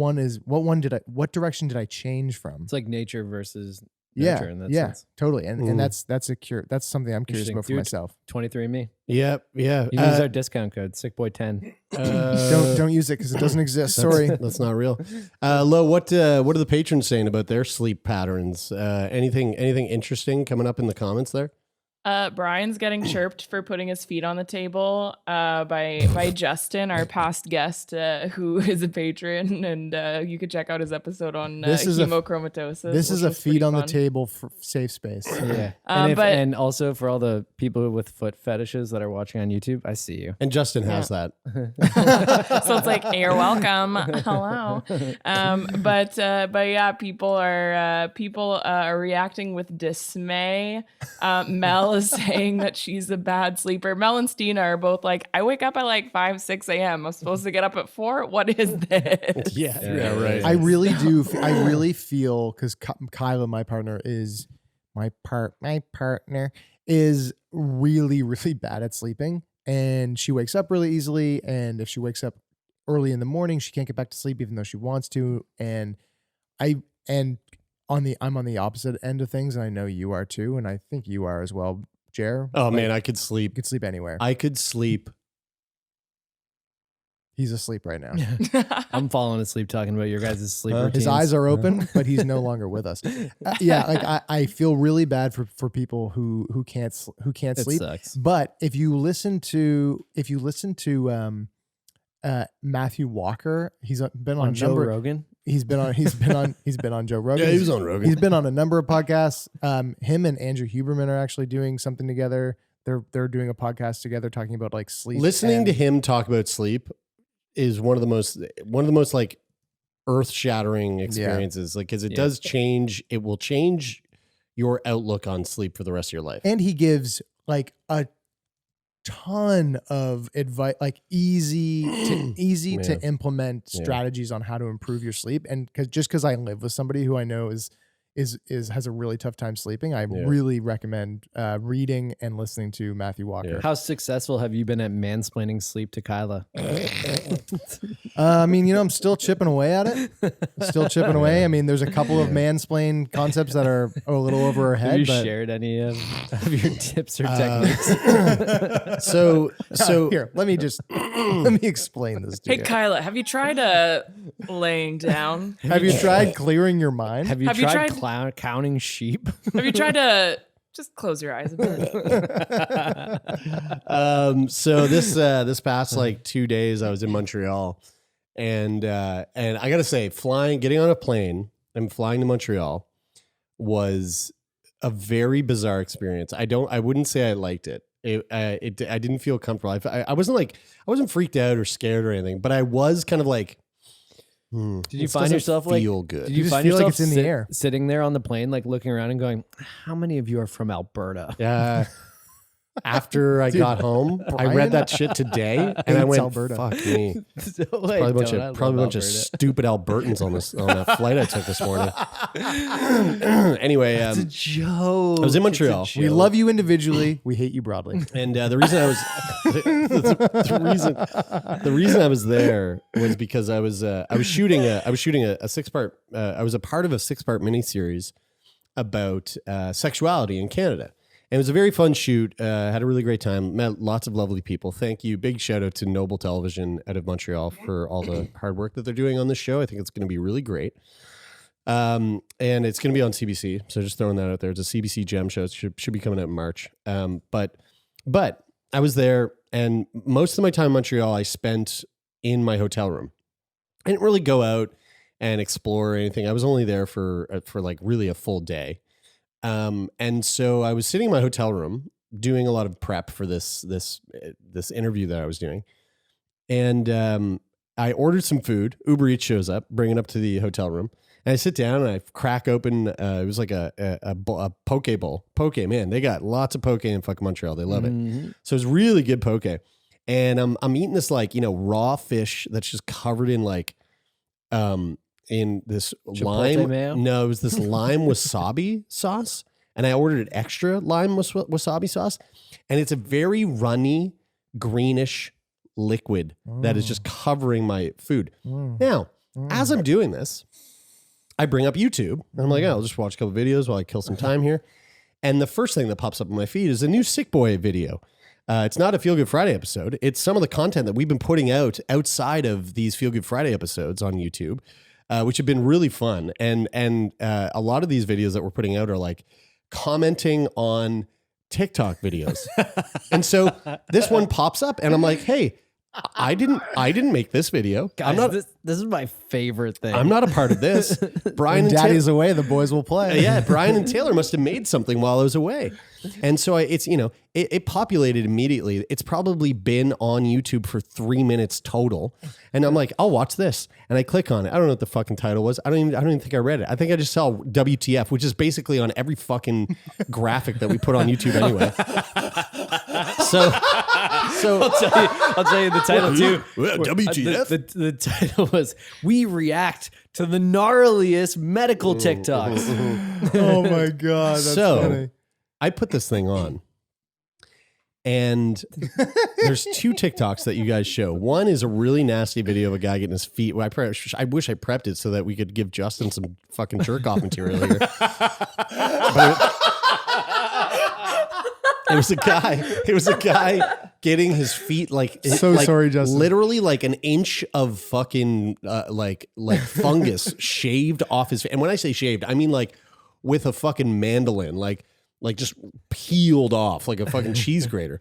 C: direction did I change from?
B: It's like nature versus nurture in that sense.
C: Totally. And that's a cure. That's something I'm curious about for myself.
B: 23andMe.
A: Yeah.
B: You use our discount code, SickBoy10.
C: Don't use it because it doesn't exist. Sorry.
A: That's not real. Lo, what are the patrons saying about their sleep patterns? Anything interesting coming up in the comments there?
F: Brian's getting chirped for putting his feet on the table by Justin, our past guest, who is a patron, and you could check out his episode on hemochromatosis.
C: This is a feet on the table for safe space.
B: Yeah, and also for all the people with foot fetishes that are watching on YouTube, I see you.
A: And Justin has that.
F: So it's like, you're welcome. Hello. But yeah, people are reacting with dismay. Mel is saying that she's a bad sleeper. Mel and Stina are both like, I wake up at like 5, 6 a.m. I'm supposed to get up at 4. What is this?
A: Yeah, right.
C: I really do. I really feel, because Kyla, my partner, is really, really bad at sleeping, and she wakes up really easily. And if she wakes up early in the morning, she can't get back to sleep even though she wants to. And I'm on the opposite end of things, and I know you are too, and I think you are as well, Jer.
A: Oh man, I could sleep.
C: You could sleep anywhere.
A: I could sleep.
C: He's asleep right now.
B: I'm falling asleep talking about your guys' sleep routines.
C: His eyes are open, but he's no longer with us. Like I feel really bad for people who can't sleep.
B: Sucks.
C: But if you listen to Matthew Walker, he's been on
B: Joe Rogan.
C: He's been on Joe Rogan.
A: Yeah, he was on Rogan.
C: He's been on a number of podcasts. Him and Andrew Huberman are actually doing something together. They're doing a podcast together talking about like sleep.
A: Listening to him talk about sleep is one of the most like earth-shattering experiences. Like, because it does change. It will change your outlook on sleep for the rest of your life.
C: And he gives like a ton of advice, like easy to implement strategies on how to improve your sleep. And because I live with somebody who I know has a really tough time sleeping, I really recommend reading and listening to Matthew Walker.
B: How successful have you been at mansplaining sleep to Kyla?
C: I mean, I'm still chipping away at it. Away. I mean, there's a couple of mansplain concepts that are a little over her head.
B: Have you shared any of your tips or techniques?
A: So
C: here, let me explain this to you.
F: Hey, Kyla, have you tried laying down?
C: Have you tried clearing your mind?
B: Have you tried counting sheep?
F: Have you tried to just close your eyes a bit?
A: So this past like 2 days, I was in Montreal, and I gotta say, getting on a plane and flying to Montreal was a very bizarre experience. I wouldn't say I liked it. I didn't feel comfortable. I wasn't freaked out or scared or anything, but I was kind of like,
B: did you find yourself like,
A: feel good?
B: Did you find yourself like it's in the air, sitting there on the plane, like looking around and going, how many of you are from Alberta?
A: Yeah. after I got home. I read that shit today, and I went,
C: Alberta.
A: "Fuck me." Probably a bunch of stupid Albertans on that flight I took this morning. Anyway,
B: it's a joke.
A: I was in Montreal.
C: We love you individually. We hate you broadly.
A: And the reason I was the reason I was there was because I was shooting a 6-part. I was a part of a 6-part miniseries about sexuality in Canada. And it was a very fun shoot. Had a really great time. Met lots of lovely people. Thank you. Big shout out to Noble Television out of Montreal for all the hard work that they're doing on this show. I think it's going to be really great. And it's going to be on CBC. So just throwing that out there. It's a CBC Gem show. It should be coming out in March. But I was there, and most of my time in Montreal I spent in my hotel room. I didn't really go out and explore or anything. I was only there for like really a full day. And so I was sitting in my hotel room doing a lot of prep for this interview that I was doing. And I ordered some food. Uber Eats shows up, bring it up to the hotel room. And I sit down and I crack open, it was like a poke bowl. Poke, man, they got lots of poke in fucking Montreal. They love it. So it's really good poke. And I'm eating this like, raw fish that's just covered in like, in this
B: Chipotle
A: lime.
B: mayo?
A: No, it was this lime wasabi sauce. And I ordered an extra lime wasabi sauce. And it's a very runny, greenish liquid that is just covering my food. Now, as I'm doing this, I bring up YouTube. And I'm like, I'll just watch a couple videos while I kill some time here. And the first thing that pops up on my feed is a new Sick Boy video. It's not a Feel Good Friday episode. It's some of the content that we've been putting out outside of these Feel Good Friday episodes on YouTube. Which have been really fun. And a lot of these videos that we're putting out are like commenting on TikTok videos. And so this one pops up and I'm like, hey, I didn't make this video.
B: Guys, this is my favorite thing.
A: I'm not a part of this. Brian
C: when Daddy's away, the boys will play.
A: Yeah, Brian and Taylor must have made something while I was away. And so it populated immediately. It's probably been on YouTube for 3 minutes total. And I'm like, I'll watch this. And I click on it. I don't know what the fucking title was. I don't even think I read it. I think I just saw WTF, which is basically on every fucking graphic that we put on YouTube anyway. So
B: I'll tell you the title too.
A: WTF?
B: The title was "We React to the Gnarliest Medical TikToks."
C: Oh my God. That's funny.
A: I put this thing on, and there's 2 TikToks that you guys show. One is a really nasty video of a guy getting his feet. I wish I prepped it so that we could give Justin some fucking jerk off material here. It was a guy getting his feet
C: sorry, Justin.
A: literally like an inch of fucking like fungus shaved off his face. And when I say shaved, I mean like with a fucking mandolin, like just peeled off like a fucking cheese grater.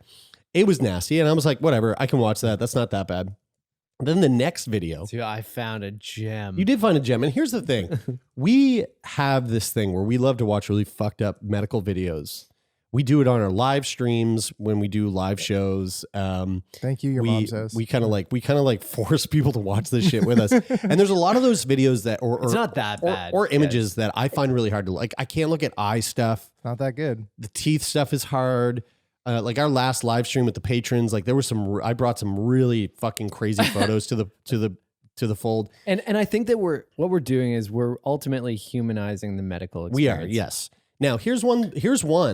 A: It was nasty. And I was like, whatever, I can watch that. That's not that bad. Then the next video.
B: Dude, I found a gem.
A: You did find a gem. And here's the thing. We have this thing where we love to watch really fucked up medical videos. We do it on our live streams when we do live shows.
C: Thank you. Your mom says
A: we kind of like force people to watch this shit with us. And there's a lot of those videos that,
B: it's not that bad,
A: or images that I find really hard to like. I can't look at eye stuff.
C: not that good.
A: The teeth stuff is hard. Like our last live stream with the patrons, like there was I brought some really fucking crazy photos to the fold.
B: And I think that what we're doing is we're ultimately humanizing the medical experience.
A: We are, yes. Now, here's one.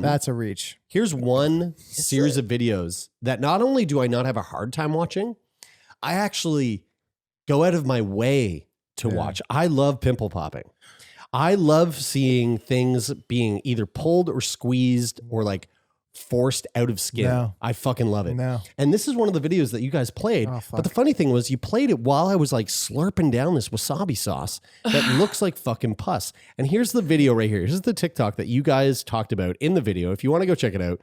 C: That's a reach.
A: Here's one series of videos that not only do I not have a hard time watching, I actually go out of my way to watch. I love pimple popping. I love seeing things being either pulled or squeezed or like forced out of skin.
C: No.
A: I fucking love it.
C: No.
A: And this is one of the videos that you guys played.
C: Oh, fuck.
A: But the funny thing was you played it while I was like slurping down this wasabi sauce that looks like fucking pus. And here's the video right here. Here's the TikTok that you guys talked about in the video. If you want to go check it out,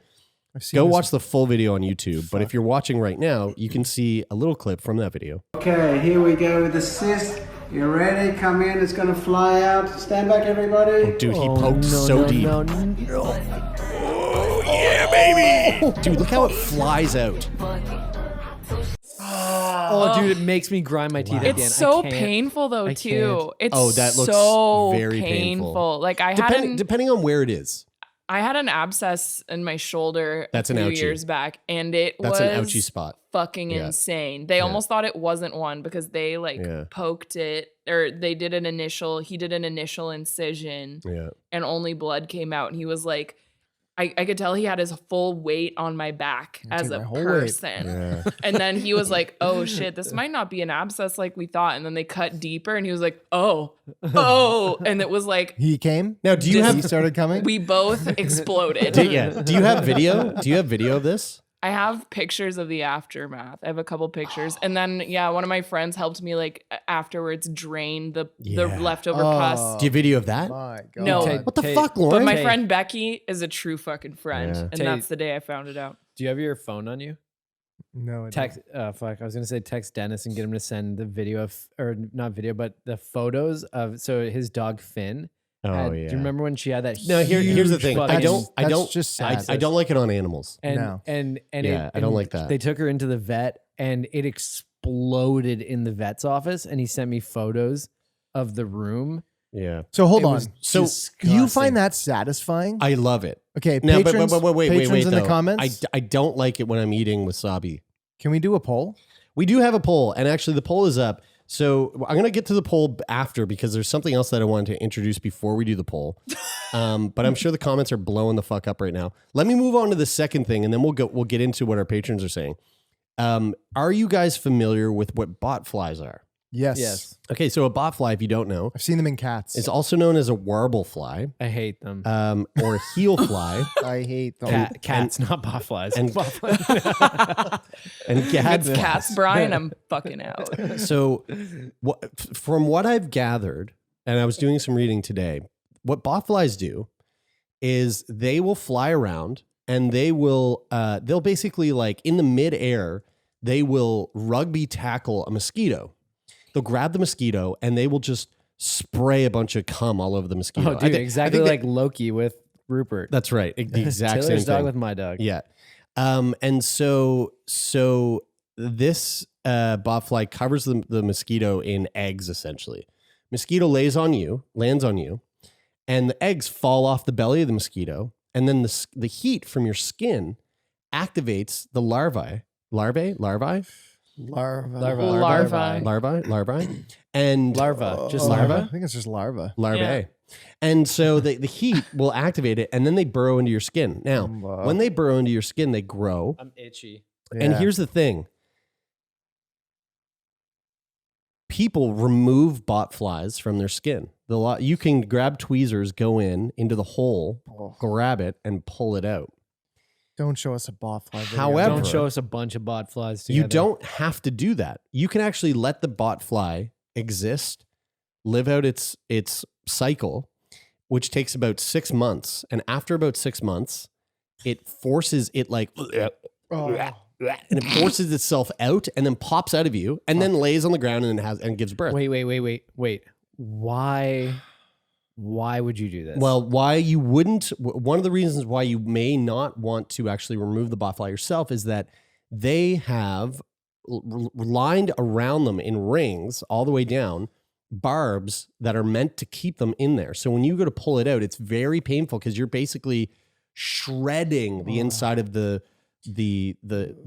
A: go watch the full video on YouTube. Fuck. But if you're watching right now, you can see a little clip from that video.
G: Okay, here we go with the cyst. You ready? Come in. It's going to fly out. Stand back, everybody.
A: Oh, dude, he poked so deep.
B: No.
A: Oh, yeah, baby. Dude, look how it flies out.
B: Oh, dude, it makes me grind my teeth again.
F: It's so painful though, too. It's
A: that looks
F: so
A: very painful.
F: Like I
A: Depending on where it is.
F: I had an abscess in my shoulder
A: That's
F: a
A: an
F: few
A: ouchie.
F: years back, and that's
A: That's an ouchie spot.
F: Fucking insane. They almost thought it wasn't one because they poked it, or they did he did an initial incision, and only blood came out, and he was like, I could tell he had his full weight on my back as a person. And then he was like, oh shit, this might not be an abscess like we thought. And then they cut deeper and he was like, oh. And it was like,
C: he came.
A: Now, he
C: started coming?
F: We both exploded.
A: Do you have video? Do you have video of this?
F: I have pictures of the aftermath. I have a couple pictures. And then, one of my friends helped me afterwards drain the leftover pus.
A: Do you have video of that?
C: My God.
F: No.
A: What the fuck, Lauren?
F: But my friend Becky is a true fucking friend. And that's the day I found it out.
B: Do you have your phone on you?
C: No. I
B: text. Fuck. I was gonna say text Dennis and get him to send the video or not video, but the photos of his dog Finn.
A: Oh
B: Do you remember when she had that?
A: No, here's the thing. I don't like it on animals.
B: And
A: I don't like that.
B: They took her into the vet and it exploded in the vet's office, and he sent me photos of the room.
A: Yeah.
C: So hold on. So
B: disgusting.
C: you find that satisfying?
A: I love it.
C: Okay.
A: Now,
C: Patrons,
A: wait,
C: patrons in
A: though.
C: the comments.
A: I don't like it when I'm eating wasabi.
C: Can we do a poll?
A: We do have a poll, and actually the poll is up. So I'm going to get to the poll after because there's something else that I wanted to introduce before we do the poll. But I'm sure the comments are blowing the fuck up right now. Let me move on to the second thing, and then we'll get into what our patrons are saying. Are you guys familiar with what botflies are?
C: Yes.
A: Okay, so a botfly, if you don't know,
C: I've seen them in cats.
A: is also known as a warble fly.
B: I hate them.
A: Or a heel fly.
C: I hate them.
B: Cats, not botflies.
A: And
F: Cats, Brian, I'm fucking out.
A: So from what I've gathered, and I was doing some reading today, what botflies do is they will fly around and they'll basically, like in the midair, they will rugby tackle a mosquito. They'll grab the mosquito and they will just spray a bunch of cum all over the mosquito.
B: Oh, dude, exactly like Loki with Rupert.
A: That's right. The exact same
B: Taylor's dog
A: thing.
B: with my dog.
A: Yeah. And so this botfly covers the mosquito in eggs, essentially. Mosquito lands on you, and the eggs fall off the belly of the mosquito, and then the heat from your skin activates the larvae, and
B: larva, just
C: larva. I think it's just larva.
A: Larvae.
F: Yeah.
A: And so the heat will activate it, and then they burrow into your skin. Now, when they burrow into your skin, they grow.
B: I'm itchy.
A: And here's the thing. People remove botflies from their skin. You can grab tweezers, go into the hole, grab it, and pull it out.
C: Don't show us a botfly video.
A: However,
B: don't show us a bunch of botflies together.
A: You don't have to do that. You can actually let the botfly exist, live out its cycle, which takes about 6 months. And after about 6 months, it forces it and it forces itself out and then pops out of you and then lays on the ground and gives birth.
B: Wait. Why would you do this?
A: Well, why you wouldn't, one of the reasons why you may not want to actually remove the botfly yourself is that they have lined around them in rings all the way down barbs that are meant to keep them in there. So when you go to pull it out, it's very painful because you're basically shredding the inside of the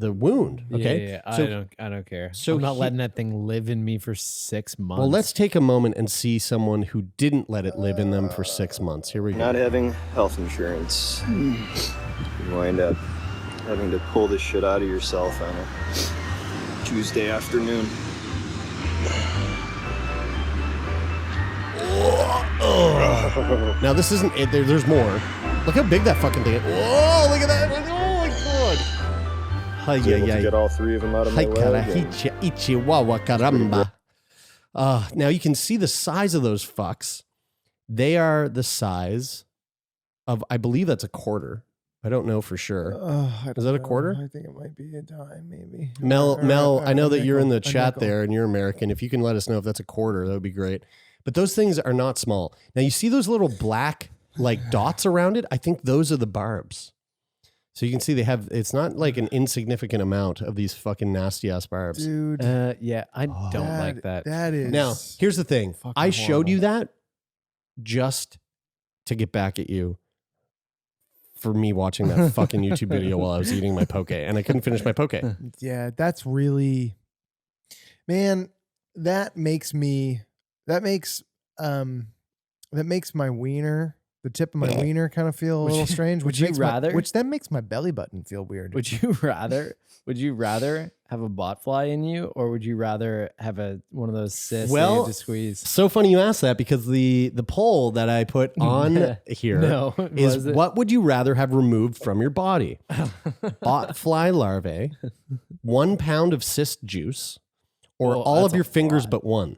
A: wound. Okay.
B: Yeah.
A: So,
B: I don't care.
A: So
B: I'm not letting that thing live in me for 6 months.
A: Well, let's take a moment and see someone who didn't let it live in them for 6 months. Here we go.
H: Not having health insurance. You wind up having to pull this shit out of yourself on a Tuesday afternoon.
A: Now this isn't it. There's more. Look how big that fucking thing is. Whoa, look at that. Oh my God.
H: Hi, to get all three of them out of my leg.
A: Now you can see the size of those fucks. They are the size of, I believe that's a quarter. I don't know for sure. Is that a quarter?
C: I think it might be a dime, maybe.
A: Mel, I know that you're in the chat there and you're American. If you can let us know if that's a quarter, that would be great. But those things are not small. Now you see those little black like dots around it? I think those are the barbs. So you can see it's not like an insignificant amount of these fucking nasty ass barbs.
C: Dude.
B: Yeah, I don't like that.
C: That is.
A: Now, here's the thing. I showed you that just to get back at you for me watching that fucking YouTube video while I was eating my poke, and I couldn't finish my poke.
C: Yeah, that's really, man. That makes my wiener, the tip of my wiener, kind of feel a little strange. Which then makes my belly button feel weird.
B: Would you rather have a bot fly in you, or would you rather have one of those cysts that you have to squeeze?
A: So funny you asked that, because the poll that I put on here is what would you rather have removed from your body? Bot fly larvae, 1 pound of cyst juice, or all of your fingers but one.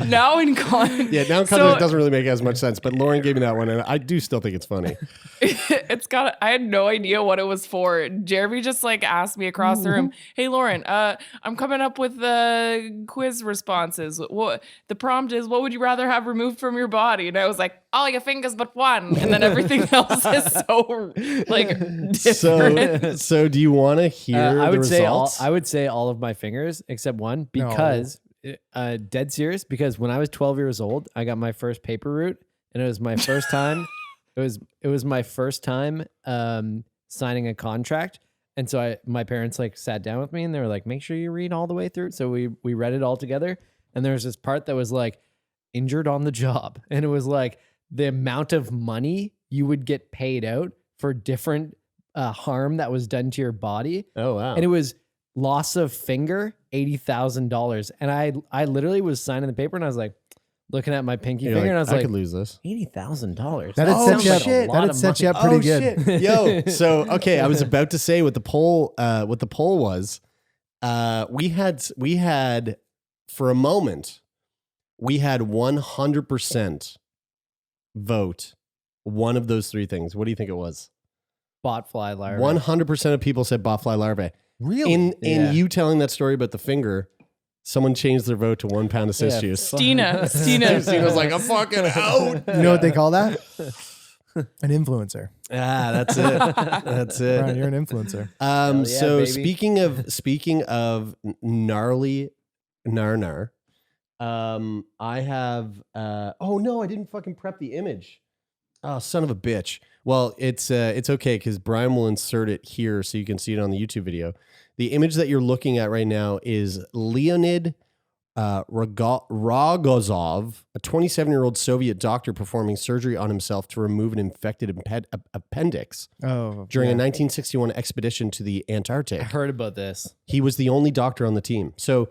F: Now in context,
A: it doesn't really make as much sense, but Lauren gave me that one, and I do still think it's funny.
F: I had no idea what it was for. Jeremie just like asked me across the room, "Hey Lauren, I'm coming up with the quiz responses. What the prompt is, what would you rather have removed from your body?" And I was like, all your fingers but one, and then everything else is so like different.
A: So do you want to hear the results?
B: I would say all of my fingers except one, because dead serious, because when I was 12 years old, I got my first paper route, and it was my first time. It was my first time signing a contract, and so my parents like sat down with me, and they were like, "Make sure you read all the way through." So we read it all together, and there was this part that was like injured on the job, and it was like the amount of money you would get paid out for different harm that was done to your body.
A: Oh wow!
B: And it was loss of finger, $80,000, and I literally was signing the paper, and I was like, looking at my pinky finger, and I was like,
A: I could lose this.
B: $80,000.
C: That'd set you up pretty good.
A: Shit. Yo, so okay, I was about to say what the poll was. We had for a moment, we had 100% vote one of those three things. What do you think it was?
B: Bot fly larvae.
A: 100% of people said bot fly larvae.
C: Really?
A: In you telling that story about the finger, someone changed their vote to 1 pound of cyst juice.
F: Stina
A: was like, I'm fucking out.
C: You know what they call that? An influencer.
A: That's it. That's it.
C: Brian, you're an influencer.
A: So
B: baby.
A: speaking of gnarly Gnar, I have oh no, I didn't fucking prep the image. Oh, son of a bitch. Well, it's okay, because Brian will insert it here so you can see it on the YouTube video. The image that you're looking at right now is Leonid Rogozov, a 27-year-old Soviet doctor performing surgery on himself to remove an infected appendix during a 1961 expedition to the Antarctic.
B: I heard about this.
A: He was the only doctor on the team. So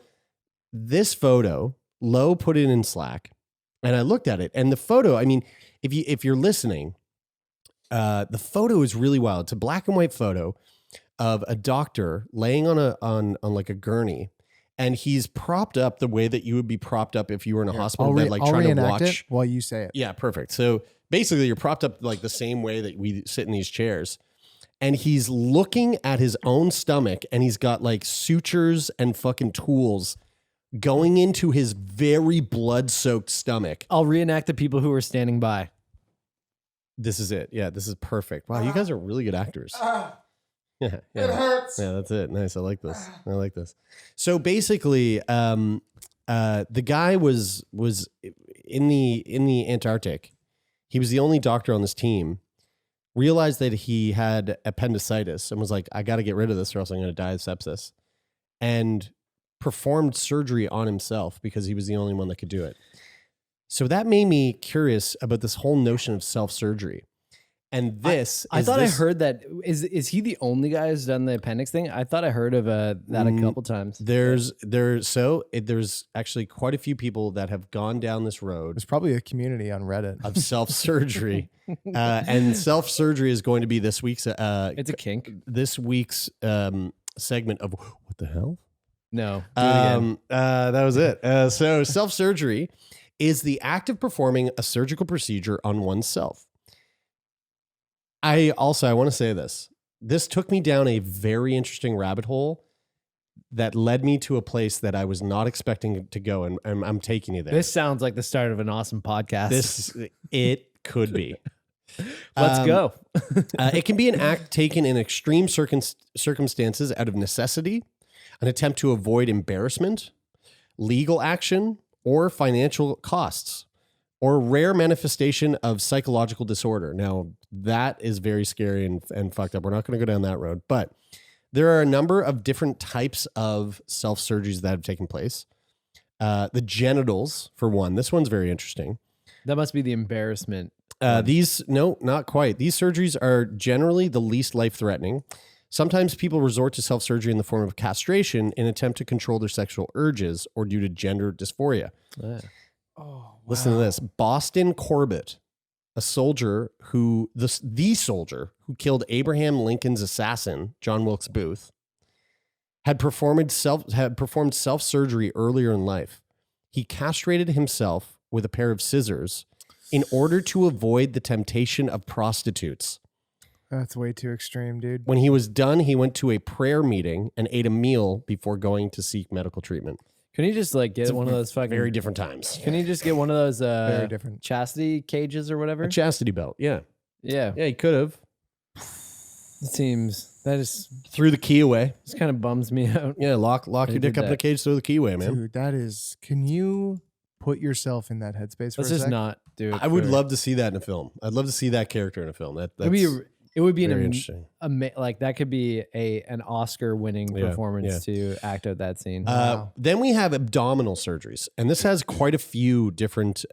A: this photo, Lo put it in Slack, and I looked at it. And the photo, I mean, if you're listening, the photo is really wild. It's a black and white photo of a doctor laying on like a gurney, and he's propped up the way that you would be propped up if you were in a hospital bed, like trying to watch
C: it while you say it.
A: Yeah, perfect. So basically, you're propped up like the same way that we sit in these chairs, and he's looking at his own stomach, and he's got like sutures and fucking tools going into his very blood-soaked stomach.
B: I'll reenact the people who were standing by.
A: This is it. Yeah, this is perfect. Wow, you guys are really good actors. Yeah.
C: It hurts.
A: Yeah, that's it. Nice. I like this. So basically, the guy was in the Antarctic. He was the only doctor on this team. Realized that he had appendicitis and was like, I got to get rid of this or else I'm going to die of sepsis. And performed surgery on himself because he was the only one that could do it. So that made me curious about this whole notion of self-surgery. And this,
B: I thought I heard that. Is he the only guy who's done the appendix thing? I thought I heard of that a couple times.
A: There's actually quite a few people that have gone down this road.
C: There's probably a community on Reddit
A: of self-surgery, and self-surgery is going to be this week's.
B: It's a kink.
A: This week's segment of what the hell?
B: No, do it again.
A: That was it. So self-surgery is the act of performing a surgical procedure on oneself. I want to say this. This took me down a very interesting rabbit hole that led me to a place that I was not expecting to go, and I'm taking you there.
B: This sounds like the start of an awesome podcast.
A: It could be.
B: Let's go.
A: It can be an act taken in extreme circumstances out of necessity, an attempt to avoid embarrassment, legal action, or financial costs, or a rare manifestation of psychological disorder. Now, that is very scary and fucked up. We're not going to go down that road. But there are a number of different types of self-surgeries that have taken place. The genitals, for one. This one's very interesting.
B: That must be the embarrassment.
A: No, not quite. These surgeries are generally the least life-threatening. Sometimes people resort to self-surgery in the form of castration in an attempt to control their sexual urges or due to gender dysphoria. Listen to this. Boston Corbett, a soldier who, the soldier who killed Abraham Lincoln's assassin, John Wilkes Booth, had performed self-surgery earlier in life. He castrated himself with a pair of scissors in order to avoid the temptation of prostitutes.
C: That's way too extreme, dude.
A: When he was done, he went to a prayer meeting and ate a meal before going to seek medical treatment.
B: Can you just like get one of those fucking
A: very different times?
B: Can you just get one of those
C: very different
B: chastity cages or whatever?
A: A chastity belt, yeah.
B: Yeah.
A: Yeah, he could have.
B: It seems that is
A: threw the key away.
B: This kind of bums me out.
A: Yeah, lock your dick up in a cage, throw the key away, man.
C: Dude, that is, can you put yourself in that headspace for
B: Let's
C: a
B: just
C: sec?
B: not do it.
A: I would love to see that in a film. I'd love to see that character in a film.
B: It would be
A: very interesting.
B: Like that could be an Oscar-winning performance to act out that scene.
C: Wow.
A: Then we have abdominal surgeries, and this has quite a few different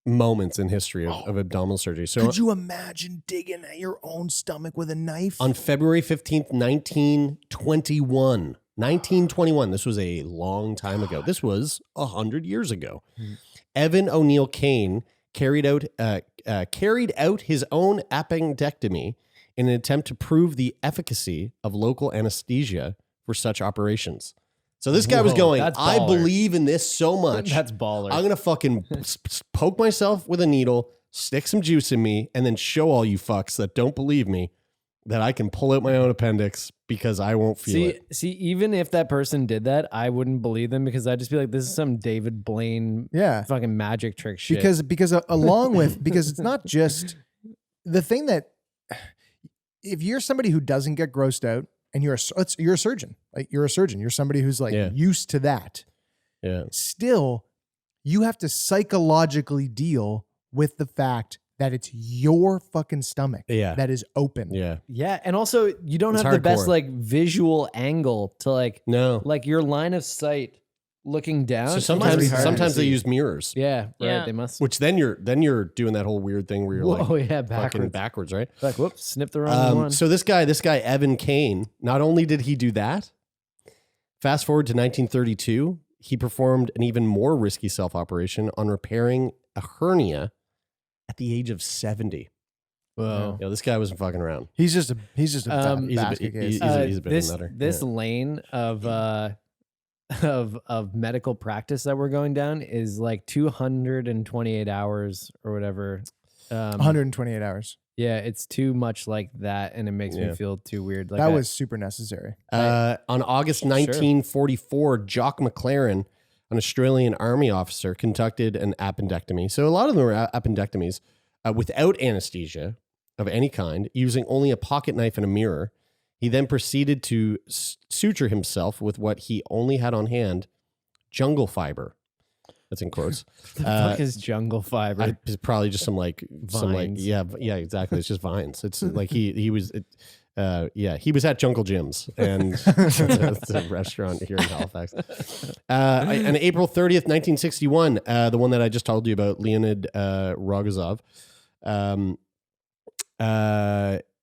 A: moments in history of abdominal surgery. So,
C: could you imagine digging at your own stomach with a knife?
A: On February 15th, 1921, this was a long time ago. This was 100 years ago. Evan O'Neill Kane carried out his own appendectomy in an attempt to prove the efficacy of local anesthesia for such operations. So this guy was going, I believe in this so much.
B: That's baller.
A: I'm going to fucking poke myself with a needle, stick some juice in me, and then show all you fucks that don't believe me that I can pull out my own appendix because I won't feel it.
B: See, even if that person did that, I wouldn't believe them because I'd just be like, this is some David Blaine fucking magic trick shit.
C: Because along with, because it's not just the thing that, if you're somebody who doesn't get grossed out and you're a surgeon, like you're a surgeon, you're somebody who's like used to that.
A: Yeah.
C: Still, you have to psychologically deal with the fact that it's your fucking stomach that is open.
A: Yeah.
B: Yeah. And also you don't have the best like visual angle to like your line of sight looking down.
A: So sometimes they use mirrors.
B: Yeah. Right. They must.
A: Which then you're doing that whole weird thing where you're backwards, right?
B: Like, whoops, snip the wrong one.
A: So this guy, Evan Kane, not only did he do that, fast forward to 1932, he performed an even more risky self-operation on repairing a hernia at the age of 70.
B: Whoa.
A: This guy wasn't fucking around.
C: He's just a basket case.
A: He's a bit of a nutter.
B: This lane of medical practice that we're going down is like 228 hours or whatever.
C: 128 hours.
B: Yeah, it's too much like that, and it makes me feel too weird. Like
C: that was super necessary.
A: On August 1944, Jock McLaren, an Australian army officer, conducted an appendectomy. So a lot of them were appendectomies without anesthesia of any kind, using only a pocket knife and a mirror. He then proceeded to suture himself with what he only had on hand, jungle fiber. That's in quotes.
B: The fuck is jungle fiber?
A: It's probably just some vines. Exactly. It's just vines. It's like he was at Jungle Jim's, and it's a restaurant here in Halifax. On April 30th, 1961, the one that I just told you about, Leonid Rogozov,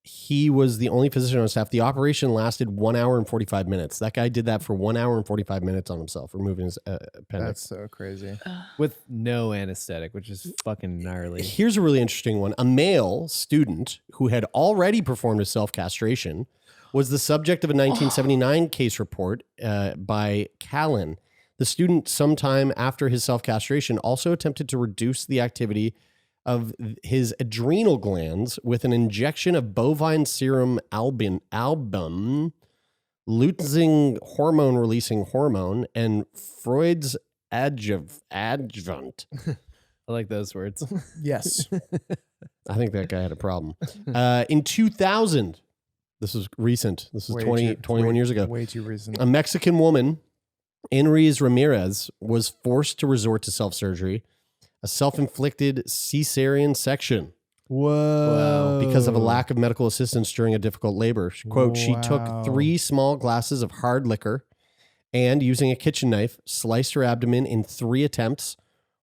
A: he was the only physician on staff. The operation lasted 1 hour and 45 minutes. That guy did that for 1 hour and 45 minutes on himself, removing his appendix.
C: That's so crazy.
B: With no anesthetic, which is fucking gnarly.
A: Here's a really interesting one. A male student who had already performed a self-castration was the subject of a 1979 case report by Callan. The student, sometime after his self-castration, also attempted to reduce the activity of his adrenal glands with an injection of bovine serum albumin, luteinizing hormone-releasing hormone, and Freud's adjuvant.
B: I like those words.
C: Yes.
A: I think that guy had a problem. In 2000, this was recent. This was 21 years ago.
C: Way too recent.
A: A Mexican woman Inriz Ramirez was forced to resort to self-surgery, a self-inflicted cesarean section.
C: Whoa.
A: Because of a lack of medical assistance during a difficult labor. Quote, she took 3 small glasses of hard liquor and, using a kitchen knife, sliced her abdomen in 3 attempts.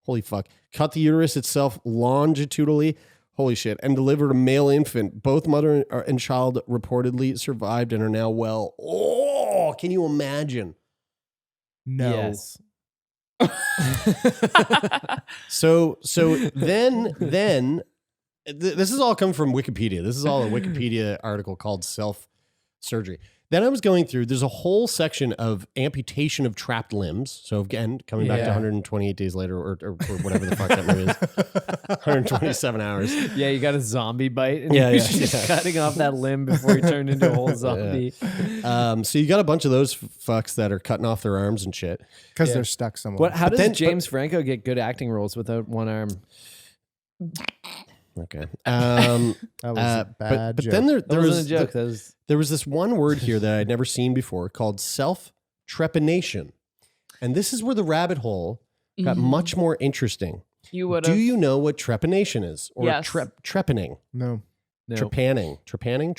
A: Holy fuck. Cut the uterus itself longitudinally. Holy shit. And delivered a male infant. Both mother and child reportedly survived and are now well. Oh, can you imagine?
C: No.
B: Yes.
A: So then this is all come from Wikipedia. This is all a Wikipedia article called Self-Surgery. Then I was going through, there's a whole section of amputation of trapped limbs. So again, coming back to 128 days later or whatever the fuck that movie is. 127 hours.
B: Yeah, you got a zombie bite and you're just cutting off that limb before you turn into a whole zombie.
A: So you got a bunch of those fucks that are cutting off their arms and shit.
C: Because they're stuck somewhere.
B: How does James Franco get good acting roles without one arm?
A: Okay.
C: That was a bad joke.
A: But then there was
B: a joke.
A: There was this one word here that I'd never seen before called self-trepanation. And this is where the rabbit hole got much more interesting.
F: You would.
A: Do you know what trepanation is? Or
F: Yes.
A: trepanning?
C: No.
A: Trepanning. Trepanning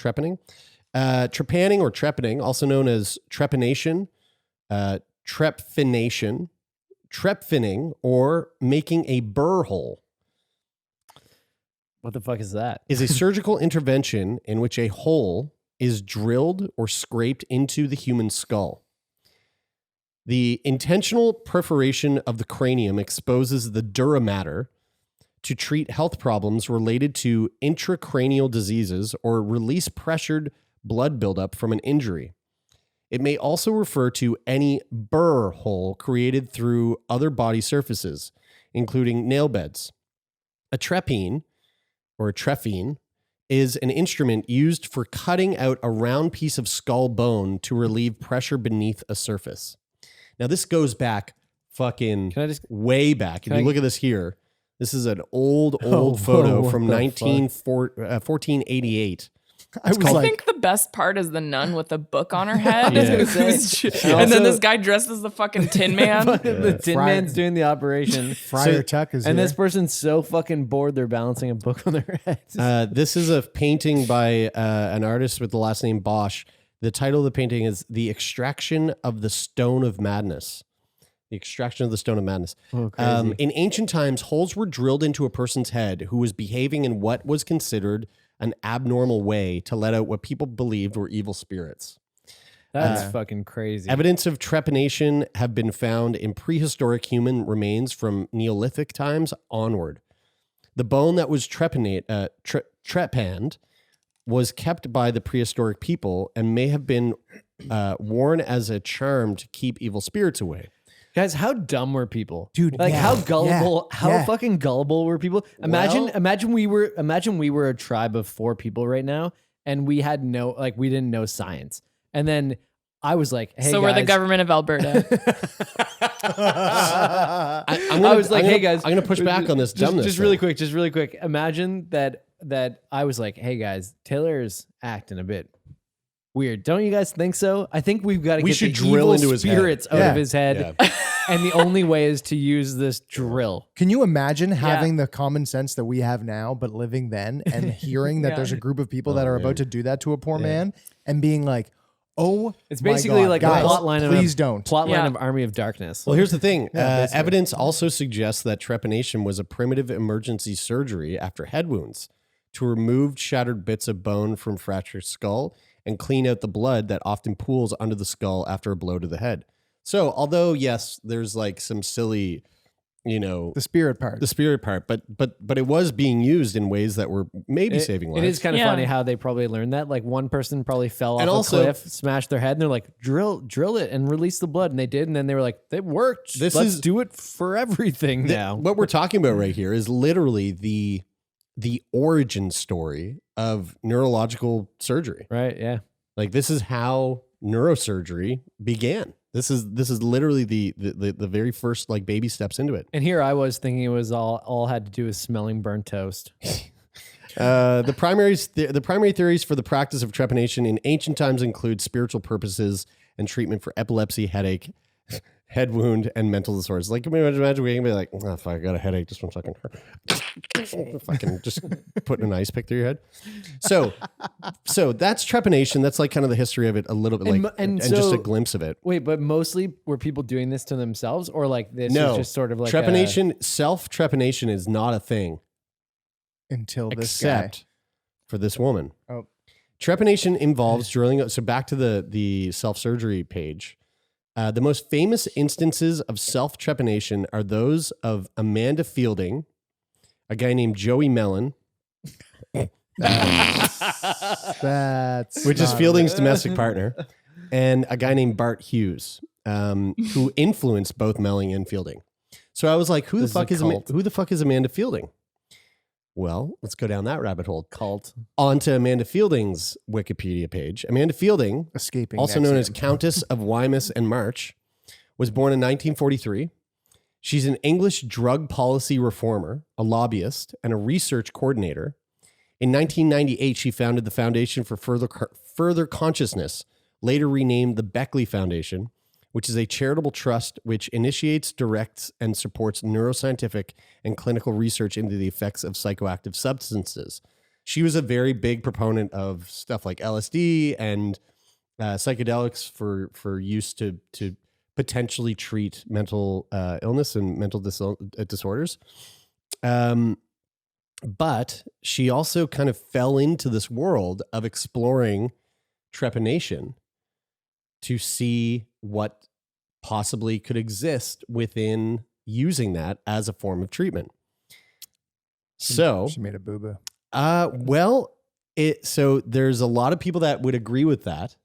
A: or trepanning, also known as trepanation, trephination, trephinning, or making a burr hole.
B: What the fuck is that?
A: Is a surgical intervention in which a hole is drilled or scraped into the human skull. The intentional perforation of the cranium exposes the dura mater to treat health problems related to intracranial diseases or release pressured blood buildup from an injury. It may also refer to any burr hole created through other body surfaces, including nail beds. A trephine, or a trephine, is an instrument used for cutting out a round piece of skull bone to relieve pressure beneath a surface. Now, this goes back fucking way back. If you look at this here, this is an old photo from 1488.
F: I think the best part is the nun with the book on her head.
B: Yeah.
F: And then this guy dressed as the fucking Tin Man.
B: The Tin Man's doing the operation.
C: Friar Tuck is
B: and
C: here.
B: this person's so fucking bored they're balancing a book on their heads.
A: This is a painting by an artist with the last name Bosch. The title of the painting is The Extraction of the Stone of Madness. The Extraction of the Stone of Madness.
B: Oh, crazy.
A: In ancient times, holes were drilled into a person's head who was behaving in what was considered an abnormal way to let out what people believed were evil spirits.
B: That's fucking crazy.
A: Evidence of trepanation have been found in prehistoric human remains from Neolithic times onward. The bone that was trepanned was kept by the prehistoric people and may have been worn as a charm to keep evil spirits away.
B: Guys, how dumb were people?
C: Dude,
B: like
C: yeah,
B: how gullible,
C: yeah,
B: how
C: yeah.
B: fucking gullible were people? Imagine we were a tribe of 4 people right now and we had we didn't know science. And then I was like, hey,
F: so
B: guys.
F: we're the government of Alberta.
A: I'm gonna push back on this dumbness.
B: Just really quick. Imagine that I was like, hey guys, Taylor's acting a bit weird. Don't you guys think so? I think we've got to get the drill into his spirits out of his head. Yeah. And the only way is to use this drill.
C: Can you imagine having the common sense that we have now, but living then and hearing that there's a group of people that are about to do that to a poor man and being like, oh,
B: it's basically like
C: guys,
B: a plotline
C: of
B: Army of Darkness.
A: Well, here's the thing. Evidence also suggests that trepanation was a primitive emergency surgery after head wounds to remove shattered bits of bone from fractured skull and clean out the blood that often pools under the skull after a blow to the head. So, although, yes, there's like some silly,
C: the spirit part,
A: but it was being used in ways that were maybe saving lives.
B: It is kind of funny how they probably learned that. Like one person probably fell off a cliff, smashed their head, and they're like, drill it and release the blood. And they did. And then they were like, it worked. Let's do it for everything now.
A: What we're talking about right here is literally the origin story of neurological surgery.
B: Right. Yeah.
A: Like this is how neurosurgery began. This is literally the very first like baby steps into it.
B: And here I was thinking it was all had to do with smelling burnt toast.
A: The primary theories for the practice of trepanation in ancient times include spiritual purposes and treatment for epilepsy, headache, head wound, and mental disorders. Like, can you imagine we can be like, oh, fuck, I got a headache. Just 1 second. Fucking just putting an ice pick through your head. So that's trepanation. That's like kind of the history of it a little bit, and so, just a glimpse of it.
B: Wait, but mostly were people doing this to themselves, or like this is just sort of like
A: trepanation? Self-trepanation is not a thing
C: until this
A: except
C: guy.
A: For this woman.
C: Oh,
A: trepanation involves drilling. So back to the self-surgery page. The most famous instances of self-trepanation are those of Amanda Fielding, a guy named Joey Mellon, which is Fielding's domestic partner, and a guy named Bart Hughes, who influenced both Mellon and Fielding. So I was like, who the fuck is Amanda Fielding? Well, let's go down that rabbit hole. Cult. On to Amanda Fielding's Wikipedia page. Amanda Fielding, also known as Countess of Wemyss and March, was born in 1943. She's an English drug policy reformer, a lobbyist, and a research coordinator. In 1998, she founded the Foundation for Further Consciousness, later renamed the Beckley Foundation, which is a charitable trust which initiates, directs, and supports neuroscientific and clinical research into the effects of psychoactive substances. She was a very big proponent of stuff like LSD and psychedelics for use to potentially treat mental illness and mental disorders. But she also kind of fell into this world of exploring trepanation to see what possibly could exist within using that as a form of treatment. So
C: she made a boo-boo.
A: So there's a lot of people that would agree with that,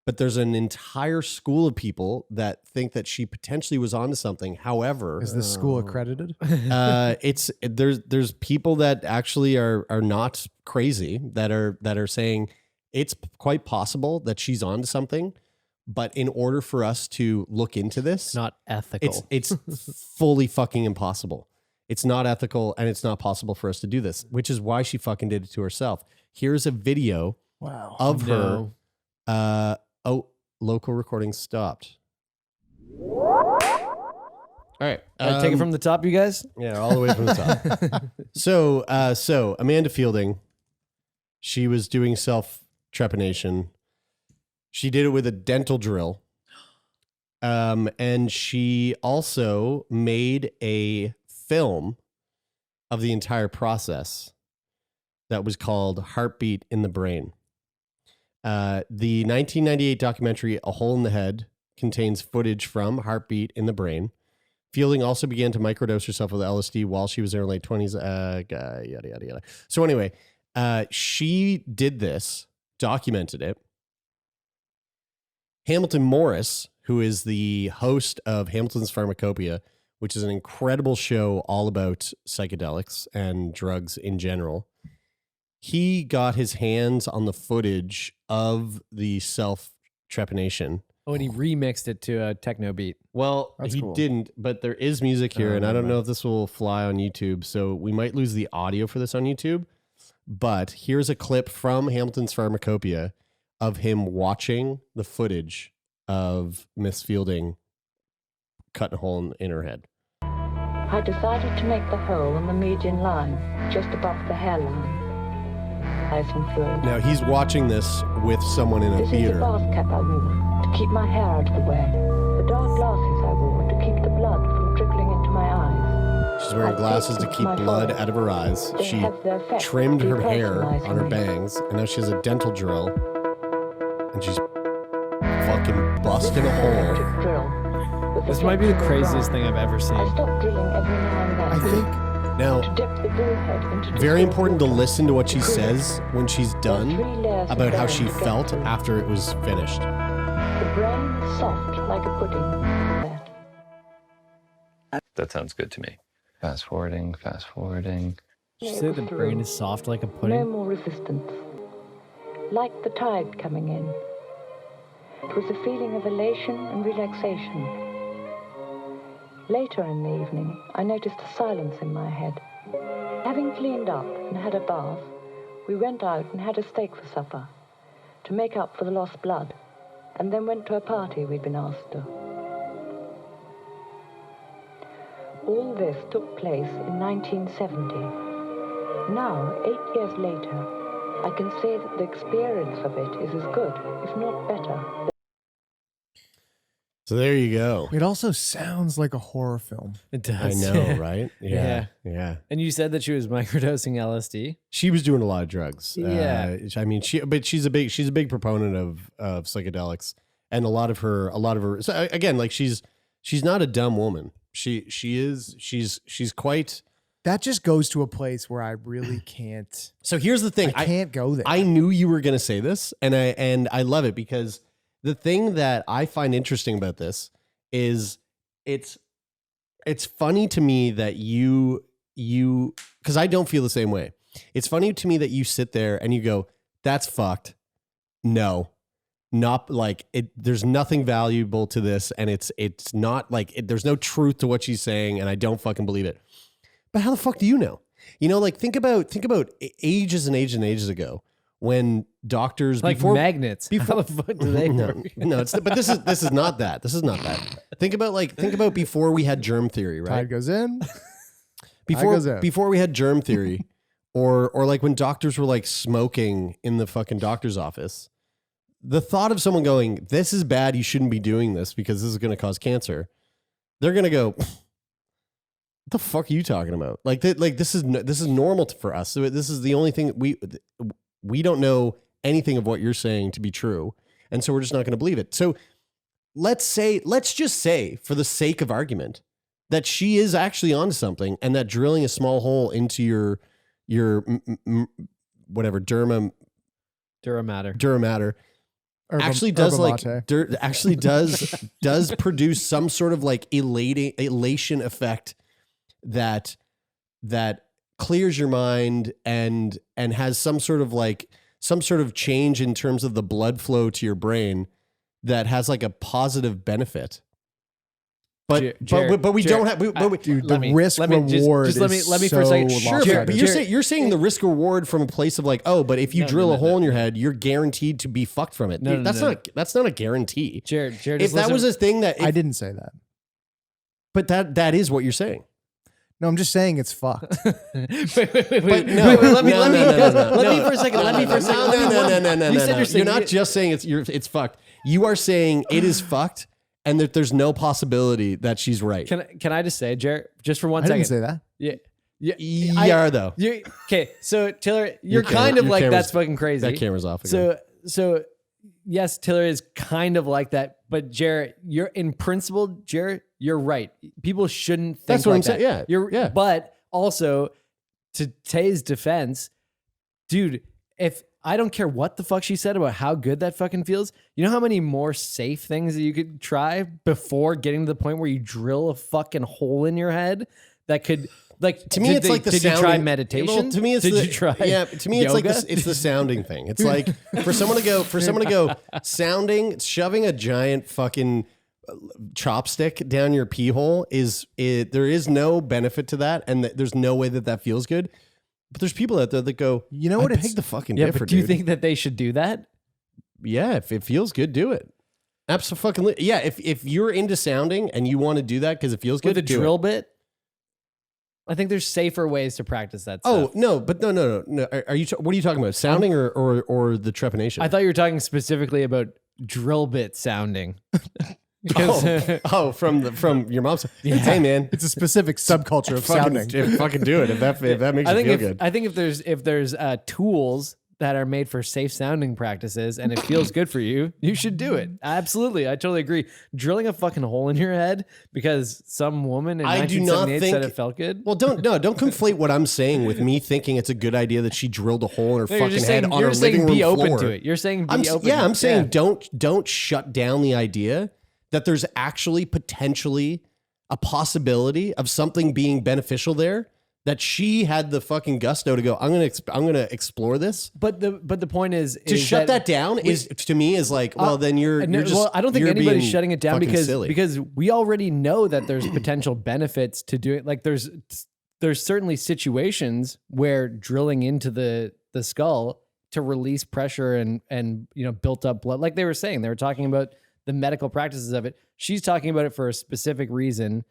A: but there's an entire school of people that think that she potentially was onto something. However,
C: is this school accredited?
A: There's people that actually are not crazy that are saying it's quite possible that she's onto something. But in order for us to look into this,
B: not ethical.
A: It's fully fucking impossible. It's not ethical, and it's not possible for us to do this, which is why she fucking did it to herself. Here's a video of her. Local recording stopped. All right.
B: Take it from the top, you guys?
A: Yeah, all the way from the top. So Amanda Fielding, she was doing self-trepanation. She did it with a dental drill. And she also made a film of the entire process that was called Heartbeat in the Brain. The 1998 documentary, A Hole in the Head, contains footage from Heartbeat in the Brain. Fielding also began to microdose herself with LSD while she was in her late 20s. Yada, yada, yada. So anyway, she did this, documented it. Hamilton Morris, who is the host of Hamilton's Pharmacopoeia, which is an incredible show all about psychedelics and drugs in general, he got his hands on the footage of the self-trepanation.
B: Oh, and he remixed it to a techno beat.
A: Well, he didn't, but there is music here, and I don't know if this will fly on YouTube, so we might lose the audio for this on YouTube. But here's a clip from Hamilton's Pharmacopoeia of him watching the footage of Miss Fielding cutting a hole in her head.
I: I decided to make the hole in the median line, just above the hairline. Nice and fluid.
A: Now he's watching this with someone in a theater.
I: This is the bath cap I wore to keep my hair out of the way. The dark glasses I wore to keep the blood from trickling into my eyes.
A: She's wearing glasses to keep blood out of her eyes. She trimmed her hair on her bangs, and now she has a dental drill. And she's fucking busting a hole.
B: This might be the craziest thing I've ever seen.
I: I stop drilling every now and then.
A: I think now, very important to listen to what she says when she's done about how she felt after it was finished.
I: The brain is soft like a pudding.
J: That sounds good to me. Fast forwarding.
B: Did you say the brain is soft like a pudding?
I: No more resistance. Like the tide coming in. It was a feeling of elation and relaxation. Later in the evening, I noticed a silence in my head. Having cleaned up and had a bath, we went out and had a steak for supper to make up for the lost blood, and then went to a party we'd been asked to. All this took place in 1970. Now, 8 years later, I can say that the experience of it is as good, if not better.
A: So there you go.
C: It also sounds like a horror film.
B: It does.
A: I know, right?
B: Yeah.
A: Yeah.
B: And you said that she was microdosing LSD.
A: She was doing a lot of drugs.
B: Yeah.
A: I mean, she's a big proponent of psychedelics, and a lot of her. So again, like she's not a dumb woman. She's quite.
C: That just goes to a place where I really can't.
A: So here's the thing.
C: I can't go there.
A: I knew you were going to say this, and I love it because the thing that I find interesting about this is it's funny to me that you because I don't feel the same way. It's funny to me that you sit there and you go, "That's fucked." No, not like it. There's nothing valuable to this, and it's not like there's no truth to what she's saying, and I don't fucking believe it. But how the fuck do you know? You know, like think about ages and ages and ages ago when doctors
B: like
A: before
B: magnets. How the fuck do they know?
A: No, but this is not that. This is not that. Think about before we had germ theory, right?
C: Tide goes in.
A: Before we had germ theory, or like when doctors were like smoking in the fucking doctor's office, the thought of someone going, "This is bad. You shouldn't be doing this because this is going to cause cancer," they're going to go, "What the fuck are you talking about?" Like this is normal for us. So this is the only thing we don't know anything of what you're saying to be true, and so we're just not going to believe it. So let's just say, for the sake of argument, that she is actually onto something, and that drilling a small hole into your whatever dura mater actually does does produce some sort of like elation effect that clears your mind and has some sort of change in terms of the blood flow to your brain that has like a positive benefit. But we don't have
C: dude, the risk reward.
B: Just let me for a second.
A: Sure, but you're saying the risk reward from a place of like, oh, but if you drill a hole in your head, you're guaranteed to be fucked from it. That's not a guarantee.
B: Jared,
A: if that was a thing that
C: I didn't say that,
A: but that is what you're saying.
C: No, I'm just saying it's fucked.
B: Wait, let me for a second.
A: No. You're not just saying it's fucked. You are saying it is fucked, and that there's no possibility that she's right.
B: Can I just say, Jared, just for 1 second?
C: I didn't say that.
B: Yeah.
A: You are though.
B: Okay, so Taylor, you're kind of like that's fucking crazy.
A: That camera's off again.
B: So yes, Taylor is kind of like that, but Jared, you're in principle, Jared, you're right. People shouldn't think
A: that's what
B: like
A: I'm saying.
B: that.
A: Yeah.
B: But also, to Tay's defense, dude, if I don't care what the fuck she said about how good that fucking feels, you know how many more safe things that you could try before getting to the point where you drill a fucking hole in your head that could. Like
A: to me, it's like the
B: did
A: sounding.
B: You try meditation?
A: Well, to me, it's
B: did you try?
A: Yeah, to me, it's
B: yoga?
A: like it's the sounding thing. It's like for someone to go sounding, shoving a giant fucking chopstick down your pee hole there is no benefit to that, and there's no way that feels good. But there's people out there that go,
C: you know what?
A: I beg the fucking
B: yeah,
A: differ,
B: but do you
A: dude.
B: think that they should do that?
A: Yeah, if it feels good, do it. Absolutely. Yeah, if you're into sounding and you want to do that because it feels good,
B: with a drill bit. I think there's safer ways to practice that stuff.
A: Oh, no, but no. Are you? What are you talking about? Sounding or the trepanation?
B: I thought you were talking specifically about drill bit sounding.
A: From your mom's.
B: Yeah.
A: Hey, man,
C: it's a specific subculture of sounding.
A: Fucking do it if that makes you feel good.
B: I think if there's tools that are made for safe sounding practices and it feels good for you, you should do it. Absolutely. I totally agree. Drilling a fucking hole in your head because some woman in 1978 said it felt good.
A: Well, don't conflate what I'm saying with me thinking it's a good idea that she drilled a hole in her fucking head on her living room floor.
B: Be open to it. You're saying be open.
A: Yeah, I'm saying don't shut down the idea that there's actually potentially a possibility of something being beneficial there. That she had the fucking gusto to go, I'm gonna explore this.
B: But the point is
A: to shut that down is to me is like, well, then you're just.
B: Well, I don't think anybody's shutting it down because
A: silly.
B: Because we already know that there's potential benefits to doing. Like there's certainly situations where drilling into the skull to release pressure and built up blood. Like they were saying, they were talking about the medical practices of it. She's talking about it for a specific reason,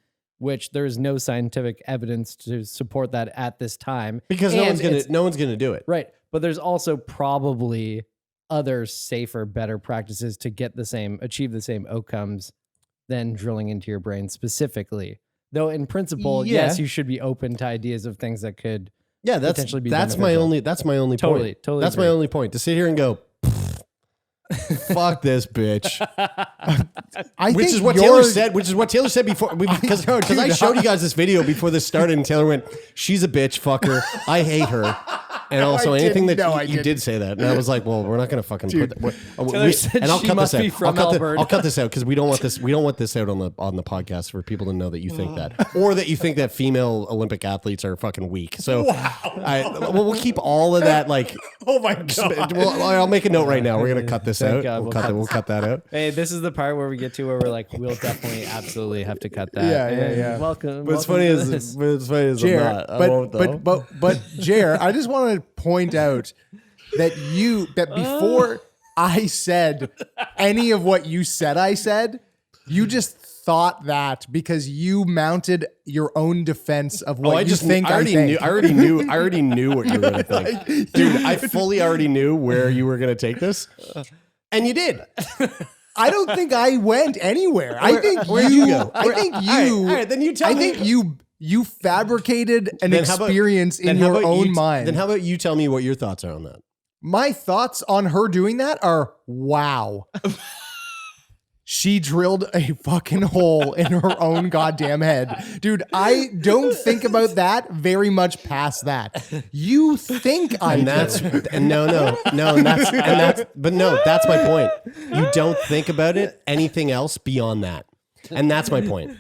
B: which there is no scientific evidence to support that at this time.
A: Because no one's gonna do it.
B: Right. But there's also probably other safer, better practices to achieve the same outcomes than drilling into your brain specifically. Though in principle, yes, you should be open to ideas of things that could potentially be
A: that's my only point.
B: Totally
A: that's
B: agree.
A: my only point. To sit here and go, fuck this bitch. Which is what Taylor said before. Because I showed you guys this video before this started, and Taylor went, "She's a bitch, fuck her. I hate her." And also anything that you did say that, and I was like, "Well, we're not going to fucking put that." And I'll cut this out. I'll cut this out because we don't want this. We don't want this out on the podcast for people to know that you think that, or that you think that female Olympic athletes are fucking weak. So, we'll keep all of that. Like,
C: oh my god!
A: I'll make a note right now. We're going to cut this out. We'll cut that out.
B: Hey, this is the part where we get to where we're like, we'll definitely, absolutely have to cut that.
C: Yeah.
B: Welcome.
A: But it's funny as
C: Jer, but Jer, I just want to point out that before I said any of what you said, you just thought that because you mounted your own defense of what you think. I
A: already knew what you were going to think. Dude, I fully already knew where you were going to take this. And you did.
C: I don't think I went anywhere.
A: Where'd you go?
C: I think you. All right,
A: then you tell me.
C: I think you fabricated an experience in your own mind.
A: Then how about you tell me what your thoughts are on that?
C: My thoughts on her doing that are, wow. She drilled a fucking hole in her own goddamn head. Dude, I don't think about that very much past that. You think I do.
A: That's my point. You don't think about it, anything else beyond that. And that's my point.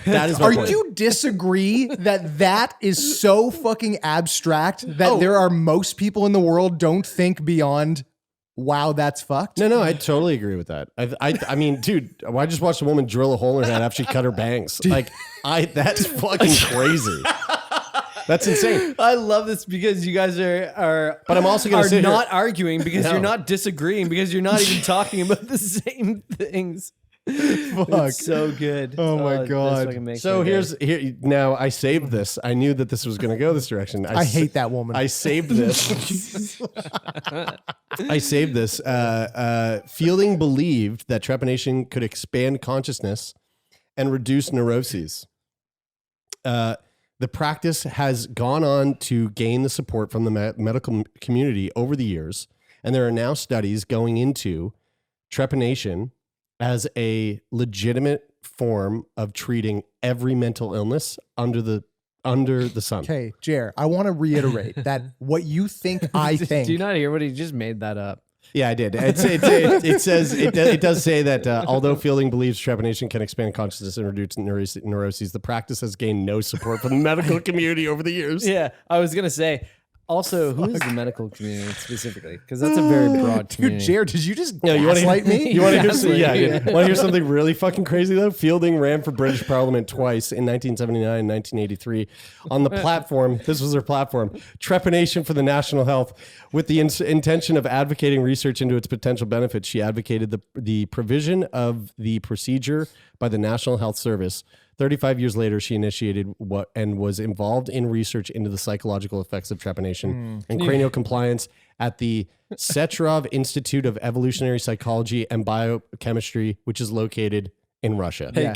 A: That is my point.
C: Are you disagree that is so fucking abstract that there are most people in the world don't think beyond, wow, that's fucked?
A: No, I totally agree with that. I mean, dude, I just watched a woman drill a hole in her head after she cut her bangs. That's fucking crazy. That's insane.
B: I love this because you guys are
A: but I'm also going to sit
B: not
A: here.
B: arguing because you're not disagreeing because you're not even talking about the same things.
C: Fuck.
B: It's so good.
C: Oh my God.
A: So now I saved this. I knew that this was going to go this direction.
C: I hate that woman.
A: I saved this. Fielding believed that trepanation could expand consciousness and reduce neuroses. The practice has gone on to gain the support from the medical community over the years, and there are now studies going into trepanation as a legitimate form of treating every mental illness under the sun.
C: Okay, Jer, I want to reiterate that what you think I think.
B: Do you not hear what he just made that up?
A: Yeah, I did. It does say that although Fielding believes trepanation can expand consciousness and reduce neuroses, the practice has gained no support from the medical community over the years.
B: Yeah, I was gonna say. Also, who is the medical community specifically? Because that's a very broad community.
C: Dude, Jared, did you just gaslight me?
A: You want to hear something really fucking crazy though? Fielding ran for British Parliament twice in 1979 and 1983 on the platform. This was her platform: trepanation for the national health. With the intention of advocating research into its potential benefits, she advocated the provision of the procedure by the National Health Service. 35 years later, she initiated and was involved in research into the psychological effects of trepanation and cranial compliance at the Setrov Institute of Evolutionary Psychology and Biochemistry, which is located in Russia.
B: Hey,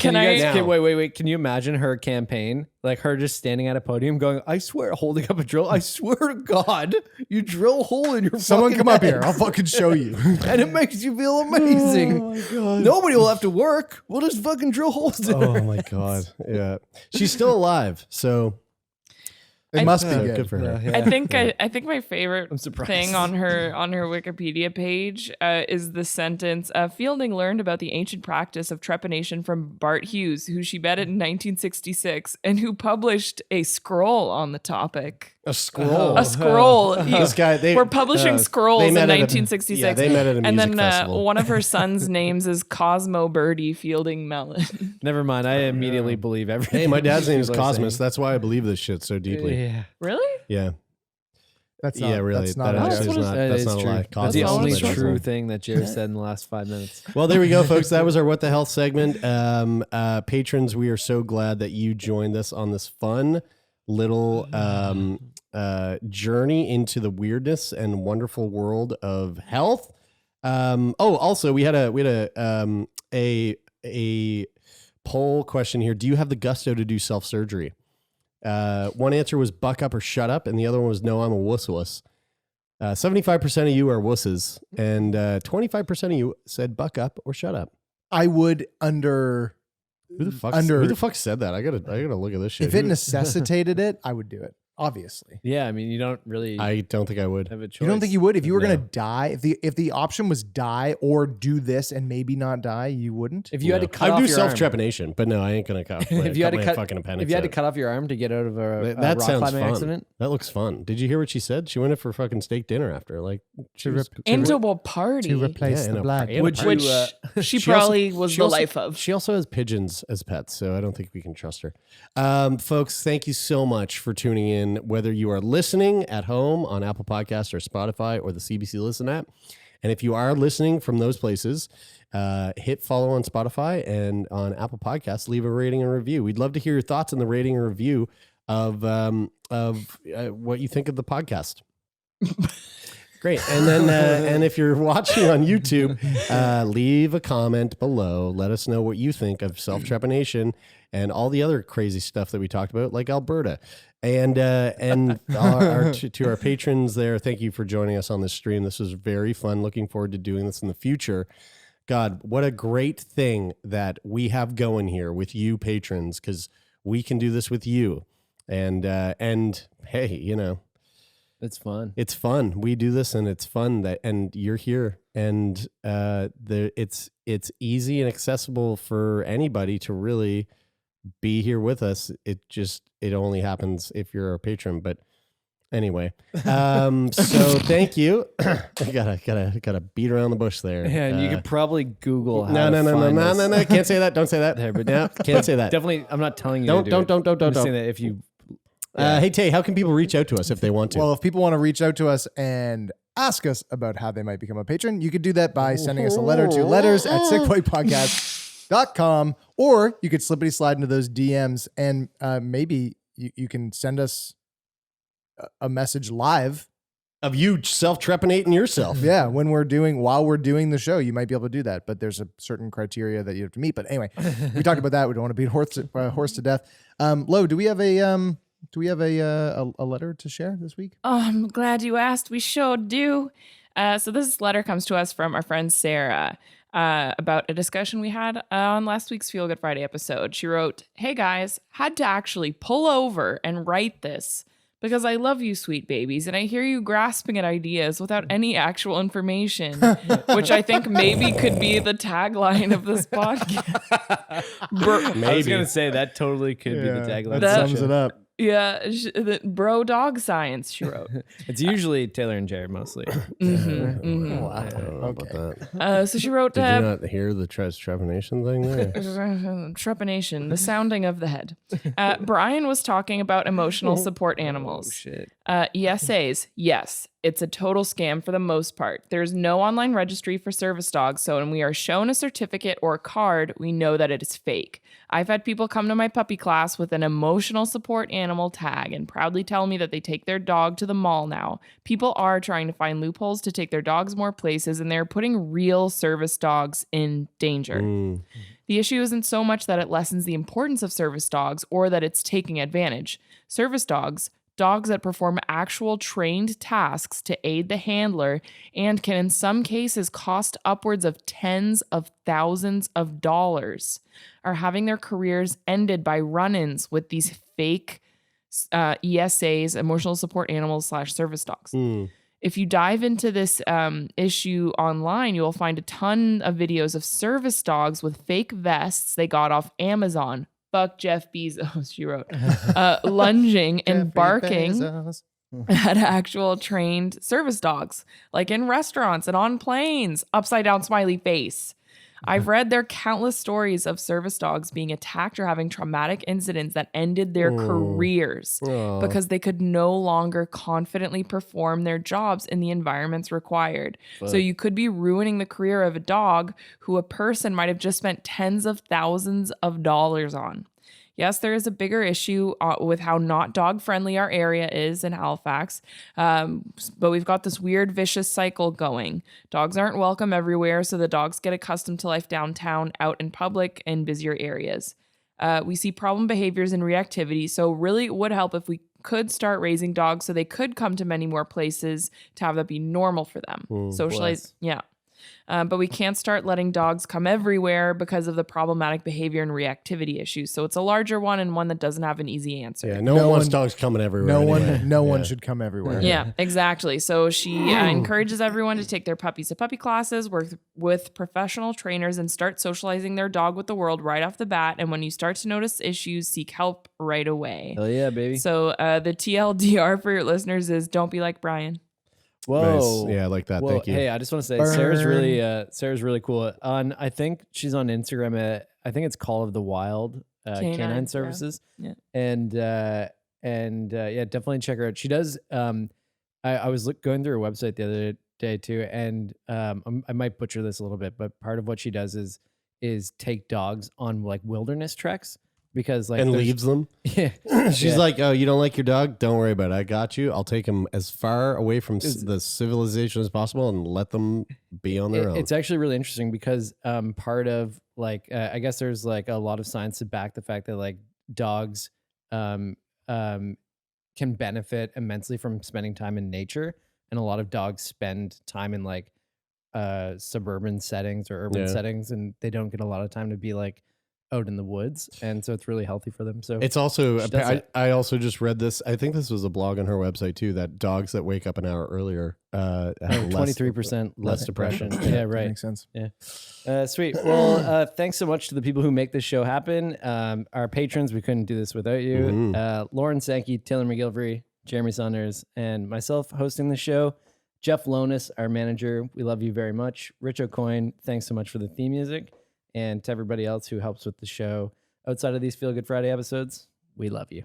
B: wait. Can you imagine her campaign? Like her just standing at a podium going, I swear, holding up a drill. I swear to God, you drill a hole in your
C: Someone come up
B: head.
C: here. I'll fucking show you.
B: And it makes you feel amazing. Oh my God. Nobody will have to work. We'll just fucking drill holes in her.
A: Oh my God. Yeah. She's still alive. So
C: it must be good
A: for her.
F: I think my favorite thing on her Wikipedia page is the sentence, Fielding learned about the ancient practice of trepanation from Bart Hughes, who she met in 1966 and who published a scroll on the topic.
A: A scroll.
F: A scroll.
A: This guy,
F: we're publishing scrolls in 1966.
A: Yeah, they met at a music festival.
F: One of her son's names is Cosmo Birdie Fielding Mellon.
B: Never mind. I immediately believe everything.
A: Hey, my dad's name is Cosmos. That's why I believe this shit so deeply.
B: Yeah.
F: Really?
A: Yeah.
C: That's not,
A: yeah, really.
C: That's not,
A: That's not a lie.
B: That's the only true thing that Jerry said in the last 5 minutes.
A: Well, there we go, folks. That was our What the Health segment. Patrons, we are so glad that you joined us on this fun little journey into the weirdness and wonderful world of health. Also, we had a poll question here. Do you have the gusto to do self-surgery? One answer was buck up or shut up, and the other one was no, I'm a wuss. 75% of you are wusses, and 25% of you said buck up or shut up.
C: I would
A: Who the fuck said that? I gotta look at this shit.
C: If it necessitated it, I would do it. Obviously.
B: Yeah, I mean, you don't really.
A: I don't think I would
B: have a choice.
C: You don't think you would? If you were going to die, if the option was die or do this and maybe not die, you wouldn't?
B: If you had to cut off
A: I'd do
B: your
A: self-trepanation, but no, I ain't going to cut.
B: If you had to cut
A: fucking appendix.
B: If you had to cut off your arm to get out of a
A: that
B: rock
A: sounds
B: climbing
A: fun.
B: accident.
A: That looks fun. Did you hear what she said? She went in for a fucking steak dinner after, like
F: into a party
C: to replace the blood,
F: which she probably was the life of.
A: She also has pigeons as pets, so I don't think we can trust her. Folks, thank you so much for tuning in. Whether you are listening at home on Apple Podcasts or Spotify or the CBC Listen app, and if you are listening from those places, hit follow on Spotify and on Apple Podcasts. Leave a rating and review. We'd love to hear your thoughts on the rating and review of what you think of the podcast. Great. And then, and if you're watching on YouTube, leave a comment below. Let us know what you think of self-trepanation and all the other crazy stuff that we talked about, like Alberta. And to our patrons there, thank you for joining us on this stream. This was very fun. Looking forward to doing this in the future. God, what a great thing that we have going here with you patrons, because we can do this with you. And hey, you know,
B: it's fun.
A: It's fun. We do this, and it's fun and you're here, and it's easy and accessible for anybody to really be here with us. It only happens if you're a patron. But anyway, so thank you. I gotta beat around the bush there.
B: Yeah, and you could probably Google.
A: No. Can't say that. Don't say that. There, but no, can't say that.
B: Definitely, I'm not telling you.
A: Don't.
B: I'm saying that if you.
A: Hey Tay, how can people reach out to us if they want to?
C: Well, if people want to reach out to us and ask us about how they might become a patron, you could do that by sending us a letter to letters@sickboypodcast.com, or you could slippity slide into those DMs and maybe you can send us a message live
A: of you self-trepanating yourself.
C: Yeah, while we're doing the show, you might be able to do that, but there's a certain criteria that you have to meet. But anyway, we talked about that. We don't want to beat horse to death. Lo, do we have a letter to share this week?
F: Oh, I'm glad you asked. We sure do. So this letter comes to us from our friend Sarah about a discussion we had on last week's Feel Good Friday episode. She wrote, "Hey guys, had to actually pull over and write this because I love you, sweet babies, and I hear you grasping at ideas without any actual information," which I think maybe could be the tagline of this podcast.
B: Maybe. I was going to say that totally could be the tagline.
C: That sums it up.
F: Yeah, bro dog science, she wrote.
B: It's usually Taylor and Jared mostly.
A: Wow, I don't know about that.
F: So she wrote...
A: Did you not hear the trepanation thing there?
F: Trepanation, the sounding of the head. Brian was talking about emotional support animals.
B: Oh, shit.
F: ESAs, yes. It's a total scam for the most part. There's no online registry for service dogs, so when we are shown a certificate or a card, we know that it is fake. I've had people come to my puppy class with an emotional support animal tag and proudly tell me that they take their dog to the mall now. People are trying to find loopholes to take their dogs more places, and they're putting real service dogs in danger. The issue isn't so much that it lessens the importance of service dogs or that it's taking advantage. Service dogs that perform actual trained tasks to aid the handler and can in some cases cost upwards of tens of thousands of dollars, are having their careers ended by run-ins with these fake ESAs, emotional support animals / service dogs. If you dive into this issue online, you will find a ton of videos of service dogs with fake vests they got off Amazon. Fuck Jeff Bezos, she wrote. Lunging and barking at actual trained service dogs, like in restaurants and on planes. Upside down smiley face. I've read there are countless stories of service dogs being attacked or having traumatic incidents that ended their careers because they could no longer confidently perform their jobs in the environments required. So you could be ruining the career of a dog who a person might have just spent tens of thousands of dollars on. Yes, there is a bigger issue with how not dog-friendly our area is in Halifax, but we've got this weird, vicious cycle going. Dogs aren't welcome everywhere, so the dogs get accustomed to life downtown, out in public, and busier areas. We see problem behaviors and reactivity, so really it would help if we could start raising dogs so they could come to many more places to have that be normal for them. Socialize, yeah. But we can't start letting dogs come everywhere because of the problematic behavior and reactivity issues. So it's a larger one and one that doesn't have an easy answer.
A: Yeah, no one wants dogs coming everywhere.
C: No one should come everywhere.
F: Yeah, exactly. So she encourages everyone to take their puppies to puppy classes, work with professional trainers, and start socializing their dog with the world right off the bat. And when you start to notice issues, seek help right away.
B: Hell yeah, baby.
F: So the TLDR for your listeners is don't be like Brian.
B: Whoa.
A: Nice. Yeah, I like that.
B: Whoa.
A: Thank you.
B: Hey, I just want to say Sarah's really cool. I think she's on Instagram at, I think it's Call of the Wild Canine Services.
F: Yeah.
B: And definitely check her out. She does I was going through her website the other day too, and I might butcher this a little bit, but part of what she does is take dogs on like wilderness treks. Because like
A: and leaves them.
B: Yeah.
A: She's like, oh, you don't like your dog? Don't worry about it. I got you. I'll take him as far away from the civilization as possible and let them be on their own.
B: It's actually really interesting because part of like, I guess there's like a lot of science to back the fact that like dogs can benefit immensely from spending time in nature. And a lot of dogs spend time in like suburban settings or urban settings, and they don't get a lot of time to be like out in the woods, and so it's really healthy for them. So
A: it's also I also just read this. I think this was a blog on her website too, that dogs that wake up an hour earlier have
B: 23% less depression. Yeah, right.
C: Makes sense.
B: Yeah. Sweet. Well, thanks so much to the people who make this show happen. Our patrons, we couldn't do this without you. Lauren Sankey, Taylor McGilvery, Jeremie Saunders, and myself hosting the show. Jeff Lonis, our manager, we love you very much. Rich O'Coin, thanks so much for the theme music. And to everybody else who helps with the show outside of these Feel Good Friday episodes, we love you.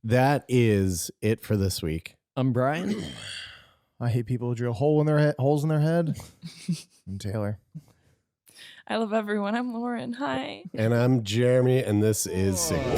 A: That is it for this week.
B: I'm Brian.
C: I hate people who drill holes in their head. I'm Taylor.
F: I love everyone. I'm Lauren. Hi.
A: And I'm Jeremie, and this is Signal.